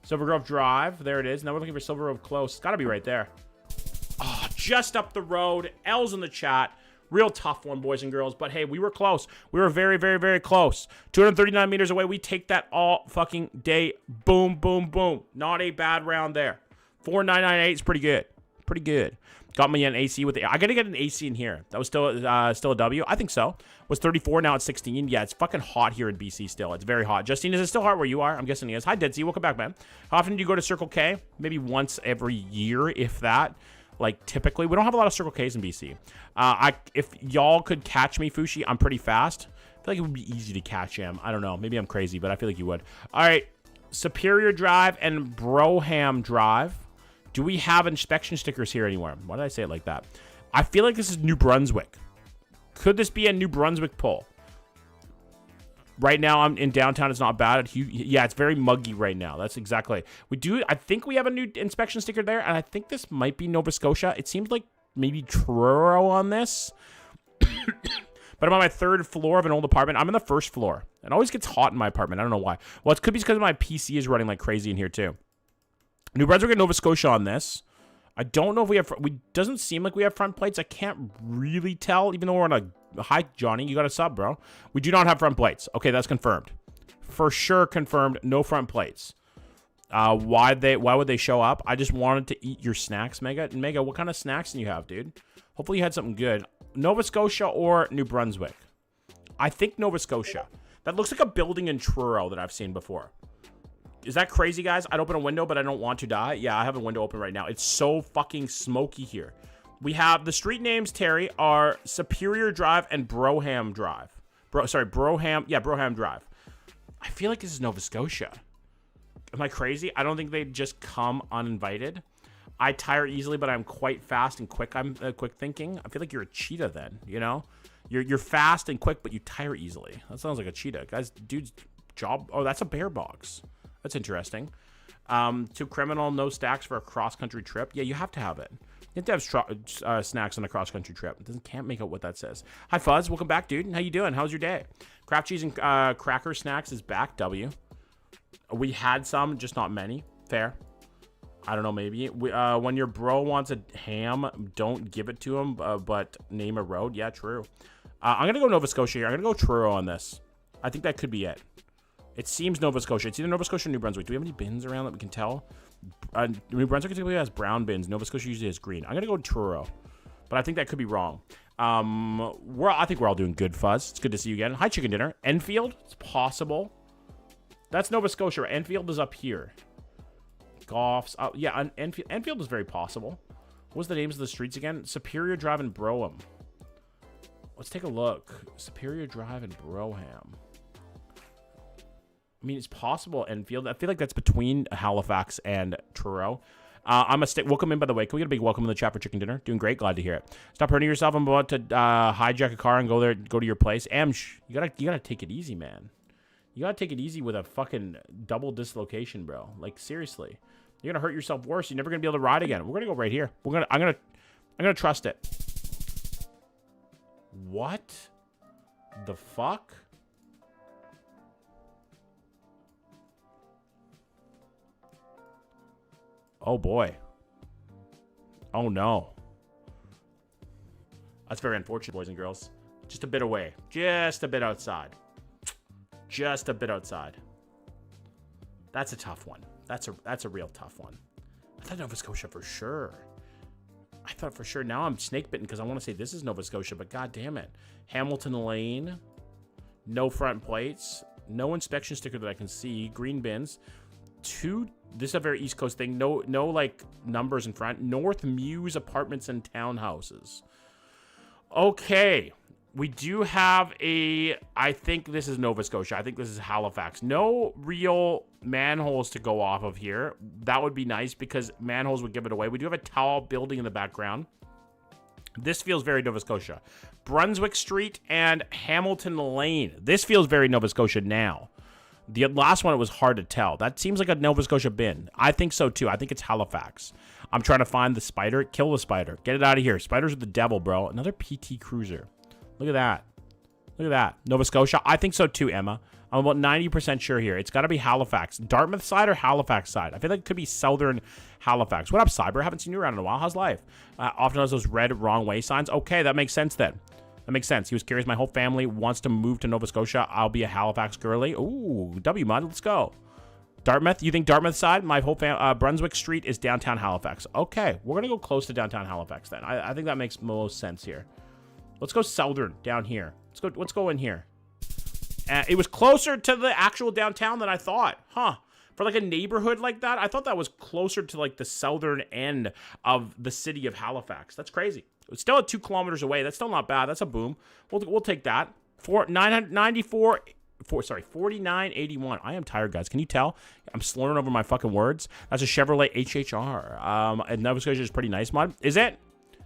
Silver Grove Drive. There it is. Now we're looking for Silver Grove Close. It's got to be right there. Oh, just up the road. L's in the chat. Real tough one, boys and girls. But hey, we were close. We were very, very, very close. 239 meters away. We take that all fucking day. Boom, boom, boom. Not a bad round there. 4998 is pretty good. Pretty good. Got me an AC with the. I gotta get an AC in here. That was still a W. I think so. Was 34. Now it's 16. Yeah, it's fucking hot here in BC still. It's very hot. Justine, is it still hot where you are? I'm guessing it is. Hi, Deadsy. Welcome back, man. How often do you go to Circle K? Maybe once every year, if that. Like, typically, we don't have a lot of Circle Ks in BC. If y'all could catch me, Fushi, I'm pretty fast. I feel like it would be easy to catch him. I don't know. Maybe I'm crazy, but I feel like you would. All right. Superior Drive and Broham Drive. Do we have inspection stickers here anywhere? Why did I say it like that? I feel like this is New Brunswick. Could this be a New Brunswick pull? Right now, I'm in downtown. It's not bad. Yeah, it's very muggy right now. That's exactly. We do. I think we have a new inspection sticker there, and I think this might be Nova Scotia. It seems like maybe Truro on this. But I'm on my third floor of an old apartment. I'm in the first floor. It always gets hot in my apartment. I don't know why. Well, it could be because my PC is running like crazy in here too. New Brunswick and Nova Scotia on this. I don't know if we have. Doesn't seem like we have front plates. I can't really tell, even though we're on a. Hi, Johnny. You got a sub, bro. We do not have front plates. Okay, that's confirmed. For sure confirmed. No front plates. Why would they show up? I just wanted to eat your snacks, Mega. Mega, what kind of snacks do you have, dude? Hopefully you had something good. Nova Scotia or New Brunswick? I think Nova Scotia. That looks like a building in Truro that I've seen before. Is that crazy, guys? I'd open a window, but I don't want to die. Yeah, I have a window open right now. It's so fucking smoky here. We have the street names, Terry, are Superior Drive and Broham Drive. Broham. Yeah, Broham Drive. I feel like this is Nova Scotia. Am I crazy? I don't think they'd just come uninvited. I tire easily, but I'm quite fast and quick. I'm quick thinking. I feel like you're a cheetah then, you know? You're fast and quick, but you tire easily. That sounds like a cheetah. Guys, dude's job. Oh, that's a bear box. That's interesting. Too criminal, no stacks for a cross-country trip. Yeah, you have to have it. You have to have snacks on a cross-country trip. Can't make out what that says. Hi, Fuzz. Welcome back, dude. How you doing? How's your day? Kraft cheese and cracker snacks is back. W. We had some, just not many. Fair. I don't know, maybe. When your bro wants a ham, don't give it to him, but name a road. Yeah, true. I'm going to go Nova Scotia here. I'm going to go Truro on this. I think that could be it. It seems Nova Scotia. It's either Nova Scotia or New Brunswick. Do we have any bins around that we can tell? New Brunswick typically has brown bins. Nova Scotia usually has green. I'm going to go Truro, but I think that could be wrong. I think we're all doing good, Fuzz. It's good to see you again. Hi, Chicken Dinner. Enfield? It's possible. That's Nova Scotia. Enfield is up here. Goffs. Yeah, Enfield is very possible. What's the names of the streets again? Superior Drive and Brougham. Let's take a look. Superior Drive and Brougham. I mean, it's possible Enfield. I feel like that's between Halifax and Truro. I'm a welcome in, by the way. Can we get a big welcome in the chat for Chicken Dinner? Doing great. Glad to hear it. Stop hurting yourself. I'm about to hijack a car and go to your place. Amsh, you gotta take it easy, man. You gotta take it easy with a fucking double dislocation, bro. Like, seriously. You're gonna hurt yourself worse. You're never gonna be able to ride again. We're gonna go right here. I'm gonna trust it. What the fuck? Oh boy. Oh no. That's very unfortunate, boys and girls. Just a bit away. Just a bit outside. Just a bit outside. That's a tough one. That's a real tough one. I thought Nova Scotia for sure. I thought for sure. Now I'm snake bitten because I want to say this is Nova Scotia, but god damn it. Hamilton Lane. No front plates. No inspection sticker that I can see. Green bins. This is a very East Coast thing. No like numbers in front. North Muse apartments and townhouses. Okay. We do have I think this is Nova Scotia. I think this is Halifax. No real manholes to go off of here. That would be nice because manholes would give it away. We do have a tall building in the background. This feels very Nova Scotia. Brunswick Street and Hamilton Lane. This feels very Nova Scotia now. The last one, it was hard to tell. That seems like a Nova Scotia bin. I think so, too. I think it's Halifax. I'm trying to find the spider. Kill the spider. Get it out of here. Spiders are the devil, bro. Another PT Cruiser. Look at that. Look at that. Nova Scotia. I think so, too, Emma. I'm about 90% sure here. It's got to be Halifax. Dartmouth side or Halifax side? I feel like it could be southern Halifax. What up, Cyber? Haven't seen you around in a while. How's life? Often has those red wrong way signs. Okay, that makes sense then. That makes sense. He was curious. My whole family wants to move to Nova Scotia. I'll be a Halifax girly. Ooh, W-Mud. Let's go. Dartmouth. You think Dartmouth side? My whole family. Brunswick Street is downtown Halifax. Okay, we're going to go close to downtown Halifax then. I think that makes most sense here. Let's go southern down here. Let's go in here. It was closer to the actual downtown than I thought. Huh. For like a neighborhood like that, I thought that was closer to like the southern end of the city of Halifax. That's crazy. It's still at 2 kilometers away. That's still not bad. That's a boom. We'll take that. 4981. I am tired, guys. Can you tell? I'm slurring over my fucking words. That's a Chevrolet HHR. And Nova Scotia is pretty nice, mod. Is it?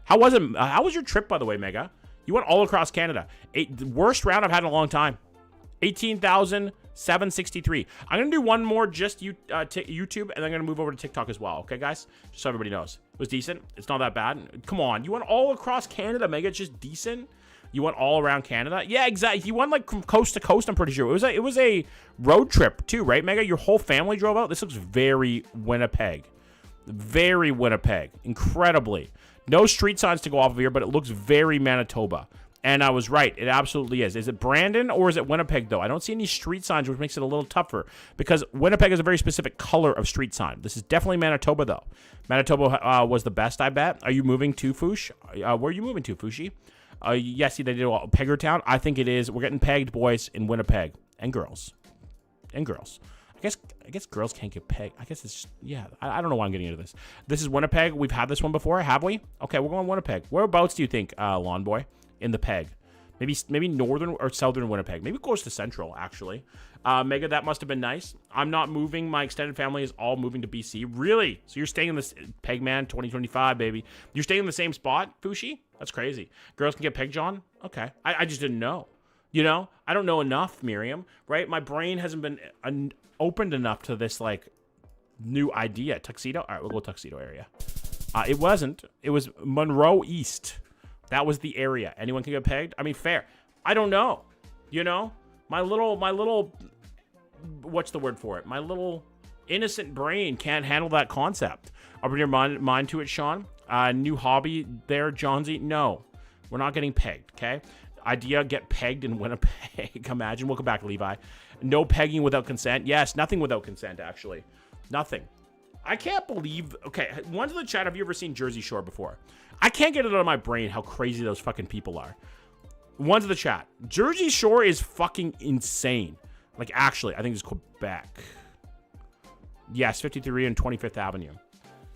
How was it? How was your trip, by the way, Mega? You went all across Canada. The worst round I've had in a long time. 18,763. I'm going to do one more just YouTube, and I'm going to move over to TikTok as well. Okay, guys? Just so everybody knows. It was decent. It's not that bad. Come on. You went all across Canada, Mega. It's just decent. You went all around Canada. Yeah, exactly. You went like from coast to coast, I'm pretty sure. It was a road trip too, right, Mega? Your whole family drove out? This looks very Winnipeg. Very Winnipeg. Incredibly. No street signs to go off of here, but it looks very Manitoba. And I was right. It absolutely is. Is it Brandon or is it Winnipeg, though? I don't see any street signs, which makes it a little tougher because Winnipeg is a very specific color of street sign. This is definitely Manitoba, though. Manitoba was the best, I bet. Are you moving to Fouche? Where are you moving to, Fushi? Yes, they did Peggertown. I think it is. We're getting pegged, boys, in Winnipeg. And girls. And girls. I guess girls can't get pegged. I guess it's just, yeah. I don't know why I'm getting into this. This is Winnipeg. We've had this one before, have we? Okay, we're going Winnipeg. Whereabouts do you think, Lawn Boy? In the peg. Maybe northern or southern Winnipeg. Maybe close to central, actually. Mega, that must have been nice. I'm not moving. My extended family is all moving to BC. Really? So you're staying in this Pegman 2025, baby. You're staying in the same spot, Fushi? That's crazy. Girls can get pegged, John? Okay. I just didn't know. You know? I don't know enough, Miriam. Right? My brain hasn't been opened enough to this, like, new idea. Tuxedo? All right, we'll go Tuxedo area. It wasn't. It was Monroe East. That was the area. Anyone can get pegged? I mean, fair. I don't know. You know? My little, what's the word for it? My little innocent brain can't handle that concept. I'll bring your mind to it, Sean. New hobby there, Johnsy? No. We're not getting pegged, okay? Idea, get pegged in Winnipeg. Imagine. Welcome back, Levi. No pegging without consent. Yes, nothing without consent, actually. Nothing. I can't believe... Okay, ones in the chat, have you ever seen Jersey Shore before? I can't get it out of my brain how crazy those fucking people are. Ones in the chat. Jersey Shore is fucking insane. Like, actually, I think it's Quebec. Yes, 53 and 25th Avenue.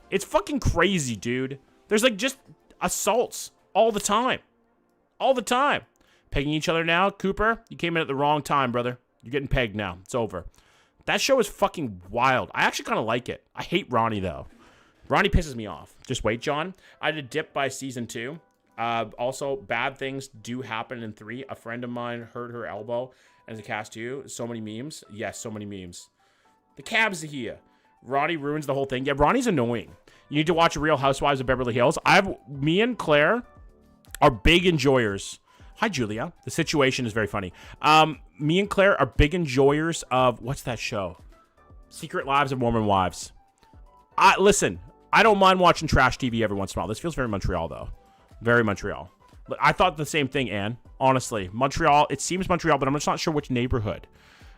It's fucking crazy, dude. There's, like, just assaults all the time. All the time. Pegging each other now. Cooper, you came in at the wrong time, brother. You're getting pegged now. It's over. That show is fucking wild. I actually kind of like it. I hate Ronnie, though. Ronnie pisses me off. Just wait, John. I had a dip by season 2. Also, bad things do happen in 3. A friend of mine hurt her elbow as a cast 2. So many memes. Yes, so many memes. The cabs are here. Ronnie ruins the whole thing. Yeah, Ronnie's annoying. You need to watch Real Housewives of Beverly Hills. Me and Claire are big enjoyers. Hi, Julia. The situation is very funny. Me and Claire are big enjoyers of... What's that show? Secret Lives of Mormon Wives. Listen, I don't mind watching trash TV every once in a while. This feels very Montreal, though. Very Montreal. I thought the same thing, Anne. Honestly. Montreal. It seems Montreal, but I'm just not sure which neighborhood.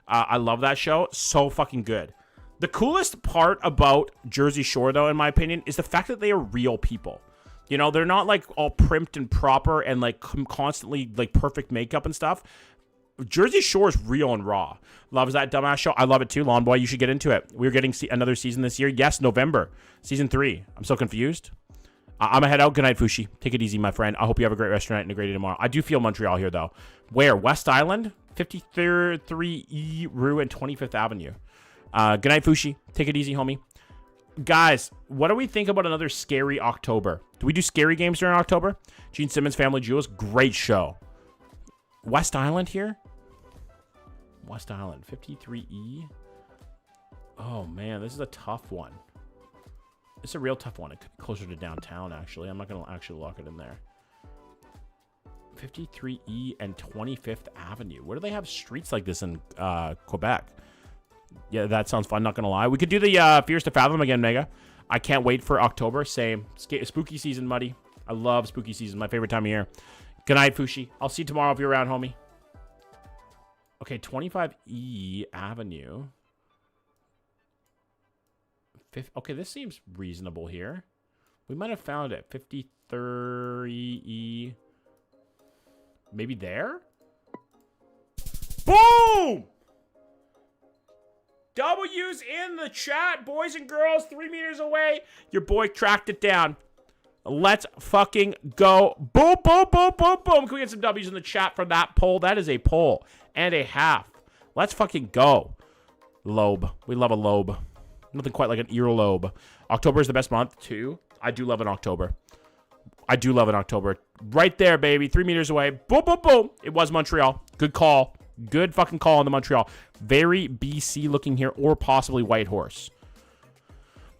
I love that show. So fucking good. The coolest part about Jersey Shore, though, in my opinion, is the fact that they are real people. You know, they're not, like, all primped and proper and, like, constantly, like, perfect makeup and stuff. Jersey Shore is real and raw. Loves that dumbass show. I love it, too, Lawn Boy. You should get into it. We're getting another season this year. Yes, November. Season 3. I'm so confused. I'm going to head out. Good night, Fushi. Take it easy, my friend. I hope you have a great rest of your night and a great day tomorrow. I do feel Montreal here, though. Where? West Island? 53 E Rue and 25th Avenue. Good night, Fushi. Take it easy, homie. Guys, what do we think about another scary October? Do we do scary games during October? Gene Simmons, Family Jewels, great show. West Island here? West Island, 53E. Oh, man, this is a tough one. It's a real tough one. It could be closer to downtown, actually. I'm not going to actually lock it in there. 53E and 25th Avenue. Where do they have streets like this in Quebec? Yeah, that sounds fun, not gonna lie. We could do the Fears to Fathom again, Mega. I can't wait for October. Same. Spooky season, Muddy. I love spooky season. My favorite time of year. Good night, Fushi. I'll see you tomorrow if you're around, homie. Okay, 25E Avenue. Okay, this seems reasonable here. We might have found it. 53E. Maybe there? Boom! W's in the chat, boys and girls, 3 meters away. Your boy tracked it down. Let's fucking go. Boom, boom, boom, boom, boom. Can we get some W's in the chat for that poll? That is a poll and a half. Let's fucking go. Lobe. We love a lobe. Nothing quite like an earlobe. October is the best month, too. I do love an October. I do love an October. Right there, baby. 3 meters away. Boom, boom, boom. It was Montreal. Good call. Good fucking call on the Montreal. Very BC looking here, or possibly Whitehorse.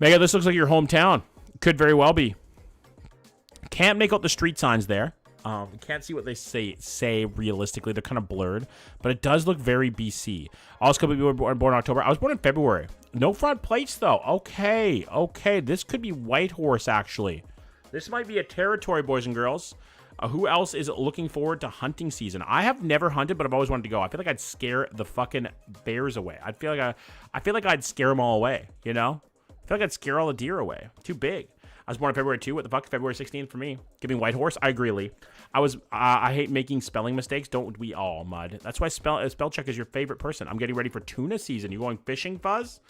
Mega, this looks like your hometown. Could very well be. Can't make out the street signs there. Can't see what they say realistically. They're kind of blurred, but it does look very BC. Also, could be born in October. I was born in February. No front plates, though. Okay. This could be Whitehorse, actually. This might be a territory, boys and girls. Who else is looking forward to hunting season? I have never hunted, but I've always wanted to go. I feel like I'd scare the fucking bears away. I feel like I'd scare them all away, you know? I feel like I'd scare all the deer away. Too big. I was born on February 2. What the fuck? February 16th for me. Give me Whitehorse. I agree, Lee. I hate making spelling mistakes. Don't we all, Mud? That's why spell check is your favorite person. I'm getting ready for tuna season. You going fishing, Fuzz?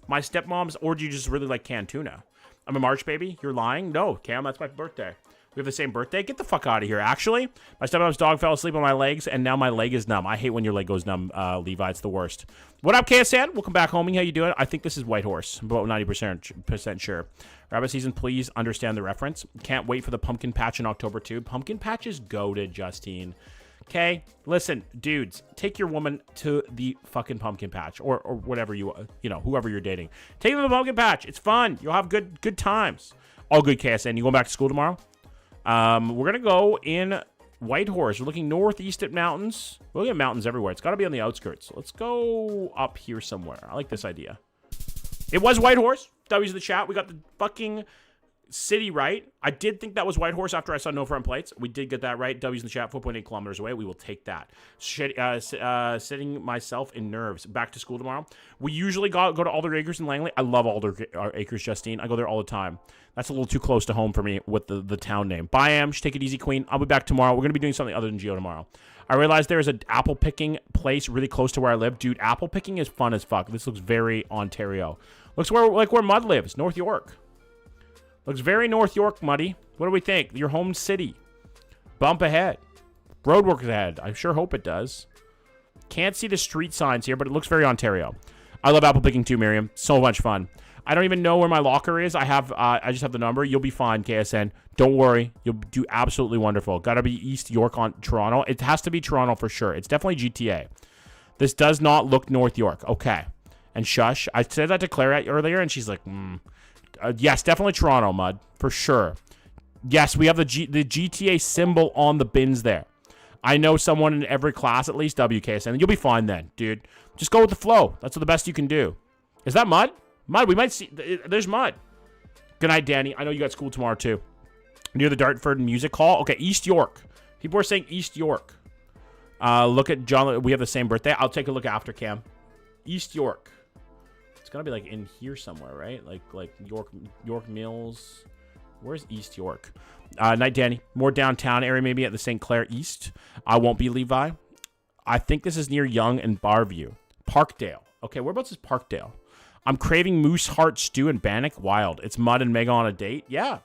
My stepmom's, or do you just really like canned tuna? I'm a March baby. You're lying? No, Cam, that's my birthday. We have the same birthday? Get the fuck out of here. Actually, my stepmom's dog fell asleep on my legs, and now my leg is numb. I hate when your leg goes numb, Levi. It's the worst. What up, KSN? Welcome back, homie. How you doing? I think this is Whitehorse. I'm about 90% sure. Rabbit season, please understand the reference. Can't wait for the pumpkin patch in October, too. Pumpkin patch is goated, Justine. Okay? Listen, dudes, take your woman to the fucking pumpkin patch, or whatever you know, whoever you're dating. Take them to the pumpkin patch. It's fun. You'll have good times. All good, KSN. You going back to school tomorrow? We're going to go in Whitehorse. We're looking northeast at mountains. We'll get mountains everywhere. It's got to be on the outskirts. Let's go up here somewhere. I like this idea. It was Whitehorse. W's in the chat. We got the fucking City, right? I did think that was Whitehorse after I saw no front plates. We did get that right. W's in the chat, 4.8 kilometers away. We will take that. Sitting myself in nerves. Back to school tomorrow. We usually go to Alder Acres in Langley. I love Alder Acres, Justine. I go there all the time. That's a little too close to home for me with the town name. Bye, Am. Take it easy, Queen. I'll be back tomorrow. We're going to be doing something other than Geo tomorrow. I realized there is an apple picking place really close to where I live. Dude, apple picking is fun as fuck. This looks very Ontario. Looks like where Mud lives, North York. Looks very North York, Muddy. What do we think? Your home city. Bump ahead. Roadwork ahead. I sure hope it does. Can't see the street signs here, but it looks very Ontario. I love apple picking too, Miriam. So much fun. I don't even know where my locker is. I just have the number. You'll be fine, KSN. Don't worry. You'll do absolutely wonderful. Gotta be East York on Toronto. It has to be Toronto for sure. It's definitely GTA. This does not look North York. Okay. And shush. I said that to Claire earlier, and she's like, yes, definitely Toronto, Mud. For sure. Yes, we have the GTA symbol on the bins there. I know someone in every class, at least, WKSN. You'll be fine then, dude. Just go with the flow. That's the best you can do. Is that Mud? Mud, we might see. There's Mud. Good night, Danny. I know you got school tomorrow, too. Near the Dartford Music Hall. Okay, East York. People are saying East York. Look at John. We have the same birthday. I'll take a look after, Cam. East York. It's got to be, like, in here somewhere, right? Like York Mills. Where's East York? Night, Danny. More downtown area, maybe at the St. Clair East. I won't be Levi. I think this is near Yonge and Barview. Parkdale. Okay, whereabouts is Parkdale? I'm craving moose heart stew and Bannock Wild. It's Mud and Mega on a date. Yeah,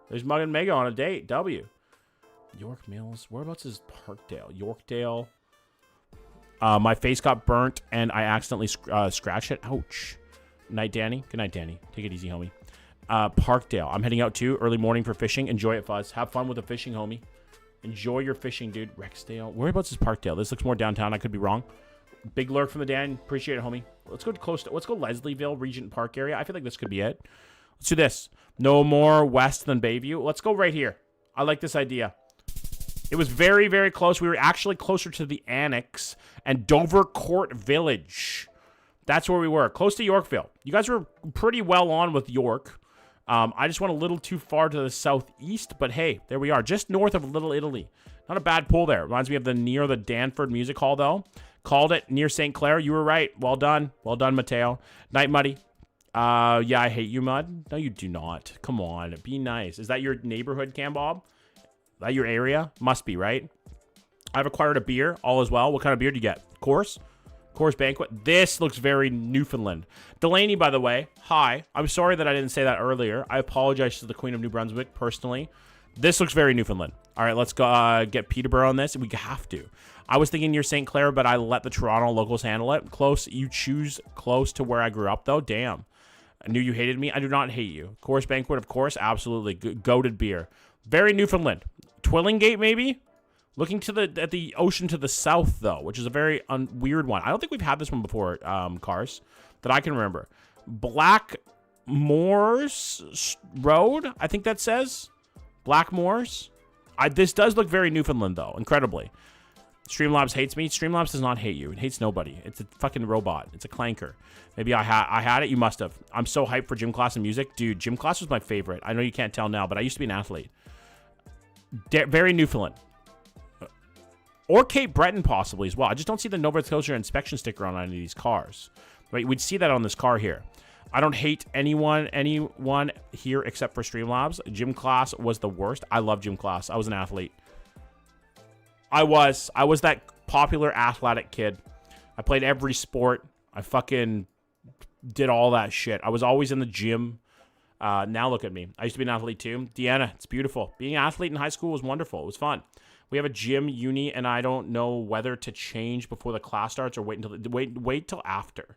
there's Mud and Mega on a date. W. York Mills. Whereabouts is Parkdale? Yorkdale. My face got burnt and I accidentally scratched it. Ouch. Night, Danny. Good night, Danny. Take it easy, homie. Parkdale. I'm heading out too. Early morning for fishing. Enjoy it, Fuzz. Have fun with the fishing, homie. Enjoy your fishing, dude. Rexdale. Whereabouts is Parkdale? This looks more downtown. I could be wrong. Big lurk from the Dan. Appreciate it, homie. Let's go let's go Leslieville, Regent Park area. I feel like this could be it. Let's do this. No more west than Bayview. Let's go right here. I like this idea. It was very, very close. We were actually closer to the Annex and Dover Court Village. That's where we were. Close to Yorkville. You guys were pretty well on with York. I just went a little too far to the southeast, but hey, there we are. Just north of Little Italy. Not a bad pull there. Reminds me of near the Danford Music Hall, though. Called it near St. Clair. You were right. Well done. Well done, Mateo. Night, Muddy. Yeah, I hate you, Mud. No, you do not. Come on. Be nice. Is that your neighborhood, Cam Bob? Is that your area? Must be, right? I've acquired a beer. All as well. What kind of beer do you get? Course Banquet. This looks very Newfoundland. Delaney, by the way. Hi. I'm sorry that I didn't say that earlier. I apologize to the Queen of New Brunswick personally. This looks very Newfoundland. All right, let's go get Peterborough on this. We have to. I was thinking near St. Clair, but I let the Toronto locals handle it. Close. You choose close to where I grew up, though. Damn. I knew you hated me. I do not hate you. Course Banquet, of course. Absolutely. Goated beer. Very Newfoundland. Twillingate, maybe? Looking at the ocean to the south, though, which is a very weird one. I don't think we've had this one before, Cars, that I can remember. Blackmoors Road, I think that says. Blackmoors. This does look very Newfoundland, though, incredibly. Streamlabs hates me. Streamlabs does not hate you. It hates nobody. It's a fucking robot. It's a clanker. Maybe I had it. You must have. I'm so hyped for gym class and music. Dude, gym class was my favorite. I know you can't tell now, but I used to be an athlete. Very Newfoundland. Or Cape Breton possibly as well. I just don't see the Nova Scotia inspection sticker on any of these cars. Right? We'd see that on this car here. I don't hate anyone here except for Streamlabs. Gym class was the worst. I love gym class. I was an athlete. I was that popular athletic kid. I played every sport. I fucking did all that shit. I was always in the gym. Now look at me. I used to be an athlete too. Deanna, it's beautiful. Being an athlete in high school was wonderful. It was fun. We have a gym, uni, and I don't know whether to change before the class starts or wait till after.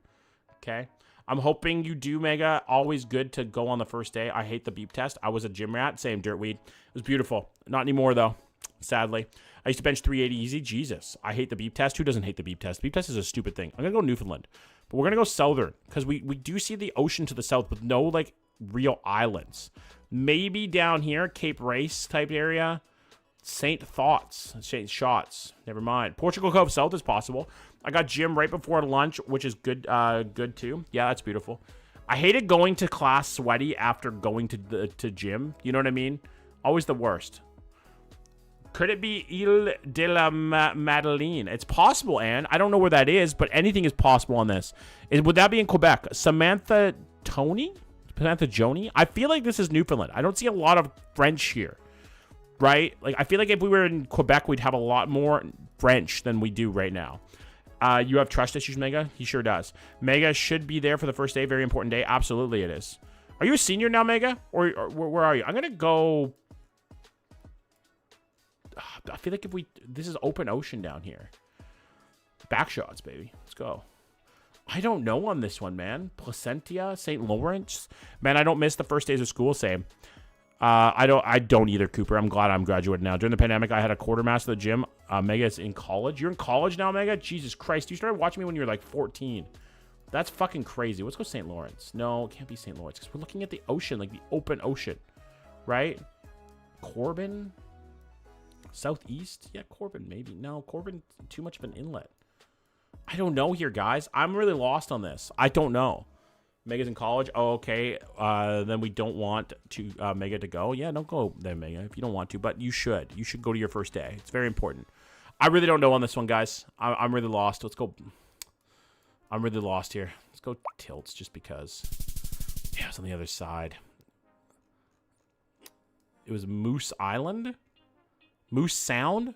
Okay? I'm hoping you do, Mega. Always good to go on the first day. I hate the beep test. I was a gym rat. Same dirtweed. It was beautiful. Not anymore, though. Sadly. I used to bench 380 easy. Jesus. I hate the beep test. Who doesn't hate the beep test? Beep test is a stupid thing. I'm going to go Newfoundland. But we're going to go southern. Because we do see the ocean to the south with no, like, real islands. Maybe down here, Cape Race type area. St. Shots. Never mind. Portugal Cove South is possible. I got gym right before lunch, which is good. Good too. Yeah, that's beautiful. I hated going to class sweaty after going to gym. You know what I mean? Always the worst. Could it be Ile de la Madeleine? It's possible, Anne. I don't know where that is, but anything is possible on this. Would that be in Quebec? Samantha Tony? Samantha Joni? I feel like this is Newfoundland. I don't see a lot of French here, right? Like, I feel like if we were in Quebec, we'd have a lot more French than we do right now. You have trust issues, Mega? He sure does. Mega should be there for the first day. Very important day. Absolutely it is. Are you a senior now, Mega? Or where are you? I'm going to go... I feel like this is open ocean down here. Back shots, baby. Let's go. I don't know on this one, man. Placentia, St. Lawrence. Man, I don't miss the first days of school. Same. I don't either, Cooper. I'm glad I'm graduated now. During the pandemic, I had a quartermaster at the gym. Mega is in college. You're in college now, Mega? Jesus Christ. You started watching me when you were like 14. That's fucking crazy. Let's go St. Lawrence. No, it can't be St. Lawrence because we're looking at the ocean, like the open ocean, right? Corbin? Southeast? Yeah, Corbin, maybe. No, Corbin, too much of an inlet. I don't know here, guys. I'm really lost on this. I don't know. Mega's in college. Oh, okay. Then we don't want to Mega to go. Yeah, don't go then, Mega, if you don't want to. But you should. You should go to your first day. It's very important. I really don't know on this one, guys. I'm really lost. Let's go. I'm really lost here. Let's go Tilts just because. Yeah, it's on the other side. It was Moose Island? Moose Sound?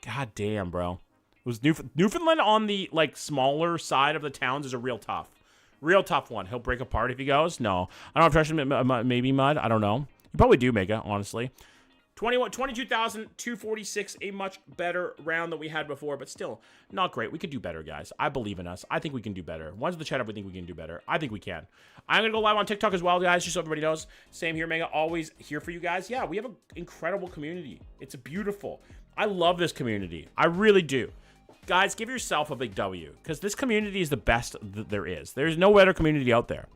God damn, bro. It was Newfoundland on the, like, smaller side of the towns is a real tough one. He'll break apart if he goes. No. I don't have trust maybe Mud. I don't know. You probably do, Mega, honestly. 22,246, a much better round than we had before, but still not great. We could do better, guys. I believe in us. I think we can do better. Once the chat up, we think we can do better. I think we can. I'm going to go live on TikTok as well, guys, just so everybody knows. Same here, Mega. Always here for you guys. Yeah, we have an incredible community. It's beautiful. I love this community. I really do. Guys, give yourself a big W, because this community is the best that there is. There's no better community out there.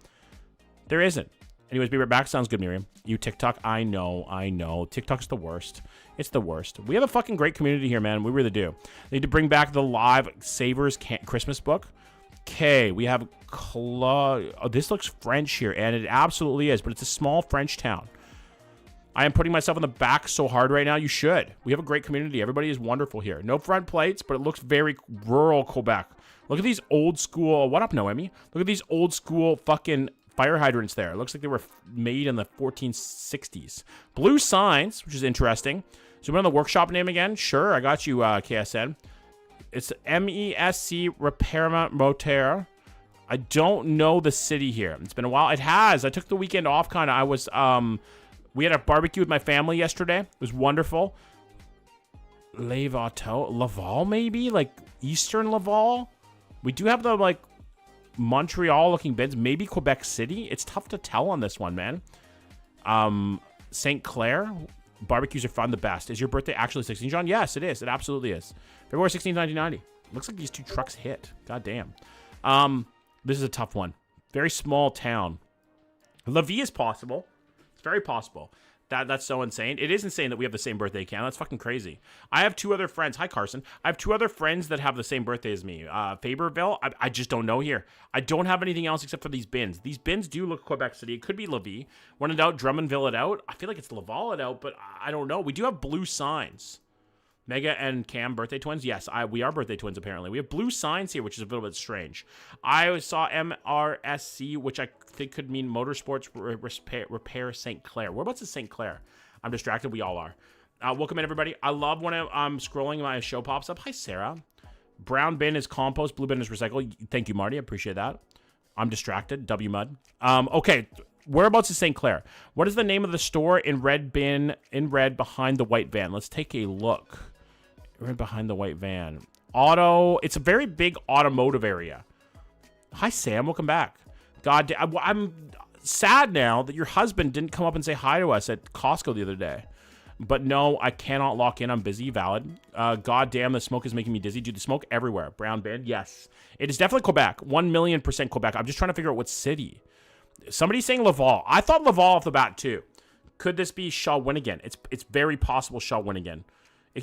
There isn't. Anyways, be right back. Sounds good, Miriam. You TikTok. I know. TikTok's the worst. It's the worst. We have a fucking great community here, man. We really do. They need to bring back the live Savers Christmas book. Okay, we have Oh, this looks French here, and it absolutely is, but it's a small French town. I am putting myself on the back so hard right now. You should. We have a great community. Everybody is wonderful here. No front plates, but it looks very rural Quebec. Look at these old school... What up, Noemi? Look at these old school fucking... fire hydrants there. It looks like they were made in the 1460s. Blue signs, which is interesting. So on the workshop name again? Sure, I got you, KSN. It's MESC Repairement Moteur. I don't know the city here. It's been a while. It has. I took the weekend off, kind of. I was, we had a barbecue with my family yesterday. It was wonderful. Laval, maybe? Like, Eastern Laval? We do have the, like, Montreal looking bins, maybe Quebec City. It's tough to tell on this one, man. St. Clair, barbecues are fun, the best. Is your birthday actually 16, John? Yes, it is. It absolutely is. February 16th, 1990. Looks like these two trucks hit. God damn. This is a tough one. Very small town. Lévis is possible. It's very possible. That's so insane. It is insane that we have the same birthday, Cam. That's fucking crazy. I have two other friends. Hi, Carson. I have two other friends that have the same birthday as me. Faberville, I just don't know here. I don't have anything else except for these bins. These bins do look Quebec City. It could be Lévis. When in doubt, Drummondville it out. I feel like it's Laval it out, but I don't know. We do have blue signs. Mega and Cam, birthday twins? Yes, we are birthday twins, apparently. We have blue signs here, which is a little bit strange. I saw MRSC, which I think could mean Motorsports Repair St. Clair. Whereabouts is St. Clair? I'm distracted. We all are. Welcome in, everybody. I love when I'm scrolling, my show pops up. Hi, Sarah. Brown bin is compost. Blue bin is recycle. Thank you, Marty. I appreciate that. I'm distracted. W Mud. Okay. Whereabouts is St. Clair? What is the name of the store in red bin, in red, behind the white van? Let's take a look. Right behind the white van. It's a very big automotive area. Hi, Sam. Welcome back. God, I'm sad now that your husband didn't come up and say hi to us at Costco the other day. But no, I cannot lock in. I'm busy. Valid. God damn, the smoke is making me dizzy. Dude, the smoke everywhere. Brown bin. Yes. It is definitely Quebec. 1,000,000% Quebec. I'm just trying to figure out what city. Somebody's saying Laval. I thought Laval off the bat, too. Could this be Shawinigan? It's very possible Shawinigan.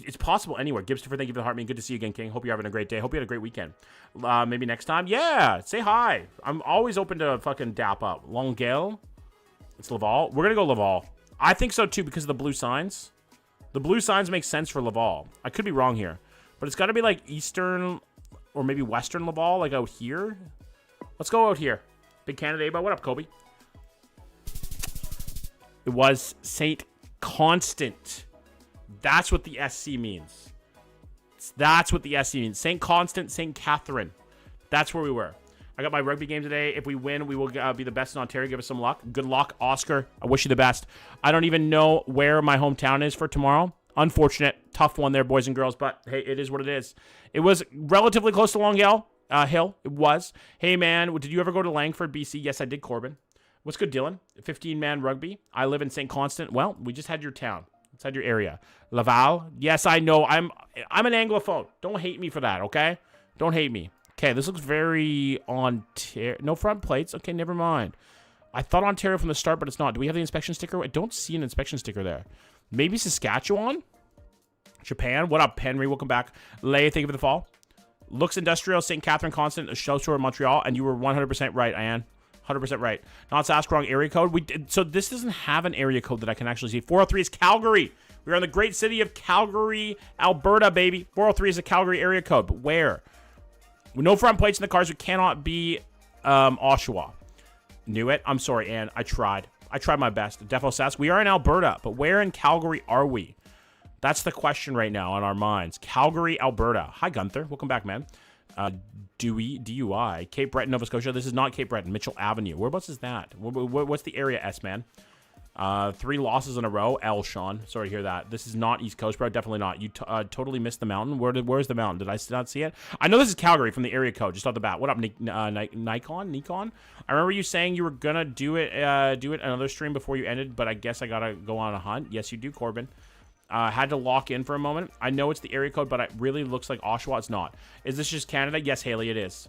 It's possible anywhere. Gibster, thank you for the heart, man. Good to see you again, King. Hope you're having a great day. Hope you had a great weekend. Maybe next time. Yeah, say hi. I'm always open to fucking dap up. Longueuil. It's Laval. We're going to go Laval. I think so, too, because of the blue signs. The blue signs make sense for Laval. I could be wrong here. But it's got to be like eastern or maybe western Laval, like out here. Let's go out here. Big Canada, but what up, Kobe? It was St. Constant. That's what the SC means. That's what the SC means. St. Constant, St. Catherine. That's where we were. I got my rugby game today. If we win, we will be the best in Ontario. Give us some luck. Good luck, Oscar. I wish you the best. I don't even know where my hometown is for tomorrow. Unfortunate. Tough one there, boys and girls. But, hey, it is what it is. It was relatively close to Longueuil Hill. It was. Hey, man, did you ever go to Langford, BC? Yes, I did, Corbin. What's good, Dylan? 15-man rugby. I live in St. Constant. Well, we just had your town. Let's had your area. Laval. Yes, I know. I'm an Anglophone. Don't hate me for that, okay? Don't hate me. Okay, this looks very Ontario. No front plates. Okay, never mind. I thought Ontario from the start, but it's not. Do we have the inspection sticker? I don't see an inspection sticker there. Maybe Saskatchewan? Japan? What up, Henry? Welcome back. Lay, thank you for the fall. Looks industrial, St. Catherine Constant, Shellshore, Montreal, and you were 100% right, Ian. 100% right. Not ask wrong area code. So this doesn't have an area code that I can actually see. 403 is Calgary. We're in the great city of Calgary, Alberta, baby. 403 is a Calgary area code, but where? With no front plates in the cars, we cannot be Oshawa. Knew it. I'm sorry, Ann. I tried. I tried my best. Defo Sask. We are in Alberta, but where in Calgary are we? That's the question right now on our minds. Calgary, Alberta. Hi, Gunther. Welcome back, man. Dewey, DUI. Cape Breton, Nova Scotia. This is not Cape Breton. Mitchell Avenue. Whereabouts is that? What's the area, S-man? 3 losses in a row. L, Sean. Sorry to hear that. This is not East Coast, bro. Definitely not. You totally missed the mountain. Where's the mountain? Did I not see it? I know this is Calgary from the area code, just off the bat. What up, Nikon? I remember you saying you were going to do it another stream before you ended, but I guess I got to go on a hunt. Yes, you do, Corbin. Had to lock in for a moment. I know it's the area code, but it really looks like Oshawa. It's not. Is this just Canada? Yes, Haley, it is.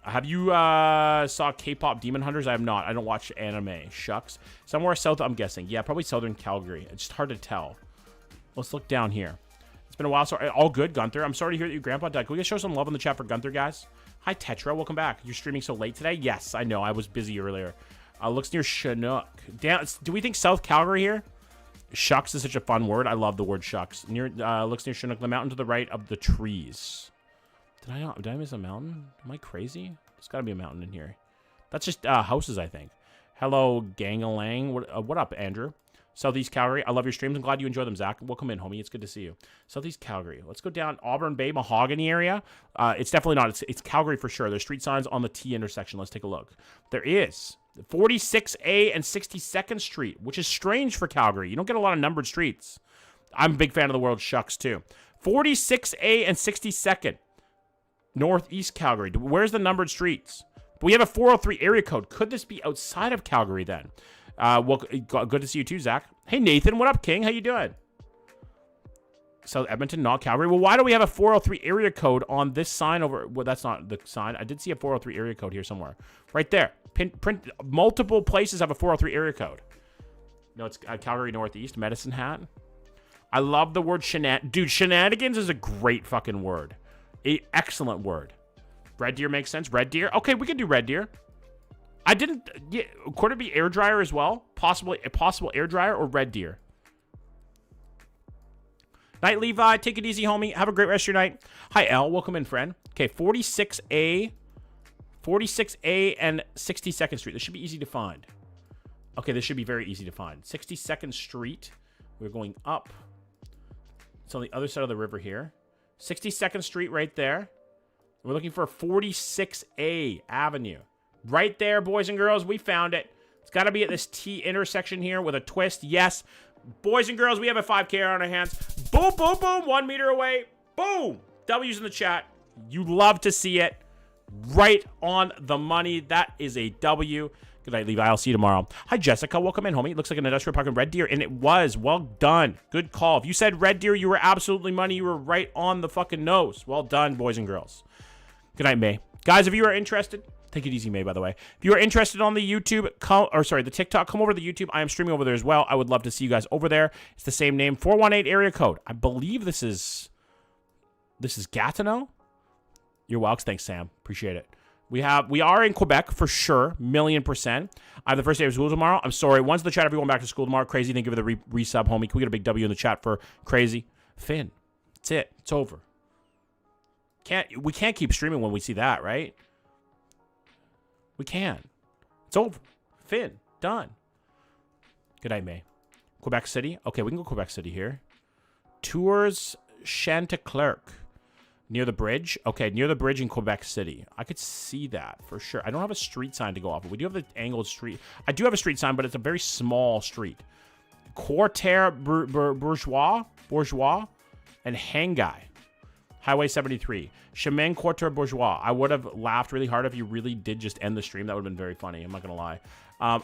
Have you saw K-pop Demon Hunters? I have not. I don't watch anime. Shucks. Somewhere south, I'm guessing. Yeah, probably southern Calgary. It's just hard to tell. Let's look down here. It's been a while. So all good, Gunther. I'm sorry to hear that your grandpa died. Can we just show some love in the chat for Gunther, guys? Hi, Tetra. Welcome back. You're streaming so late today? Yes, I know. I was busy earlier. Looks near Chinook. Damn. Do we think South Calgary here? Shucks is such a fun word. I love the word shucks. Looks near Chinook, the mountain to the right of the trees. Did I miss a mountain? Am I crazy? There's got to be a mountain in here. That's just houses, I think. Hello, gang-a-lang. What up, Andrew? Southeast Calgary. I love your streams. I'm glad you enjoy them, Zach. Welcome in, homie. It's good to see you. Southeast Calgary. Let's go down Auburn Bay, Mahogany area. It's definitely not. It's Calgary for sure. There's street signs on the T intersection. Let's take a look. There is 46A and 62nd Street, which is strange for Calgary. You don't get a lot of numbered streets. I'm a big fan of the word shucks, too. 46A and 62nd. Northeast Calgary. Where's the numbered streets? We have a 403 area code. Could this be outside of Calgary then? Well, good to see you too, Zach. Hey, Nathan. What up, King? How you doing? South Edmonton, not Calgary. Well, why do we have a 403 area code on this sign over? Well, that's not the sign. I did see a 403 area code here somewhere. Right there. Print multiple places have a 403 area code. No, it's Calgary Northeast. Medicine Hat. I love the word Dude, shenanigans is a great fucking word. Excellent word. Red Deer makes sense. Red Deer. Okay, we can do Red Deer. I didn't. Yeah, could it be air dryer as well? Possibly a possible air dryer or Red Deer. Night, Levi. Take it easy, homie. Have a great rest of your night. Hi, L. Welcome in, friend. Okay, 46A and 62nd Street. This should be easy to find. Okay, this should be very easy to find. 62nd Street. We're going up. It's on the other side of the river here. 62nd Street right there. We're looking for 46A Avenue. Right there, boys and girls. We found it. It's got to be at this T intersection here with a twist. Yes. Boys and girls, we have a 5K on our hands. Boom, boom, boom. 1 meter away. Boom. W's in the chat. You love to see it. Right on the money. That is a W. Good night, Levi. I'll see you tomorrow. Hi, Jessica. Welcome in, homie. It looks like an industrial park in Red Deer, and it was. Well done. Good call. If you said Red Deer, you were absolutely money. You were right on the fucking nose. Well done, boys and girls. Good night, May. Guys, if you are interested, Take it easy, May, by the way. If you are interested on the YouTube, the TikTok, come over to the YouTube. I am streaming over there as well. I would love to see you guys over there. It's the same name, 418 area code. I believe this is Gatineau. You're welcome. Thanks, Sam. Appreciate it. We are in Quebec for sure, 1,000,000%. I have the first day of school tomorrow. I'm sorry. Once the chat, everyone back to school tomorrow. Crazy, thank you for the resub, homie. Can we get a big W in the chat for Crazy? Finn, that's it. It's over. We can't keep streaming when we see that, right? We can. It's over. Finn, done. Good night, May. Quebec City. Okay, we can go Quebec City here. Tours Chanteclerc. Near the bridge? Okay, near the bridge in Quebec City. I could see that for sure. I don't have a street sign to go off of. We do have the angled street. I do have a street sign, but it's a very small street. Quartier Bourgeois, and Hangai. Highway 73. Chemin Quartier Bourgeois. I would have laughed really hard if you really did just end the stream. That would have been very funny. I'm not going to lie.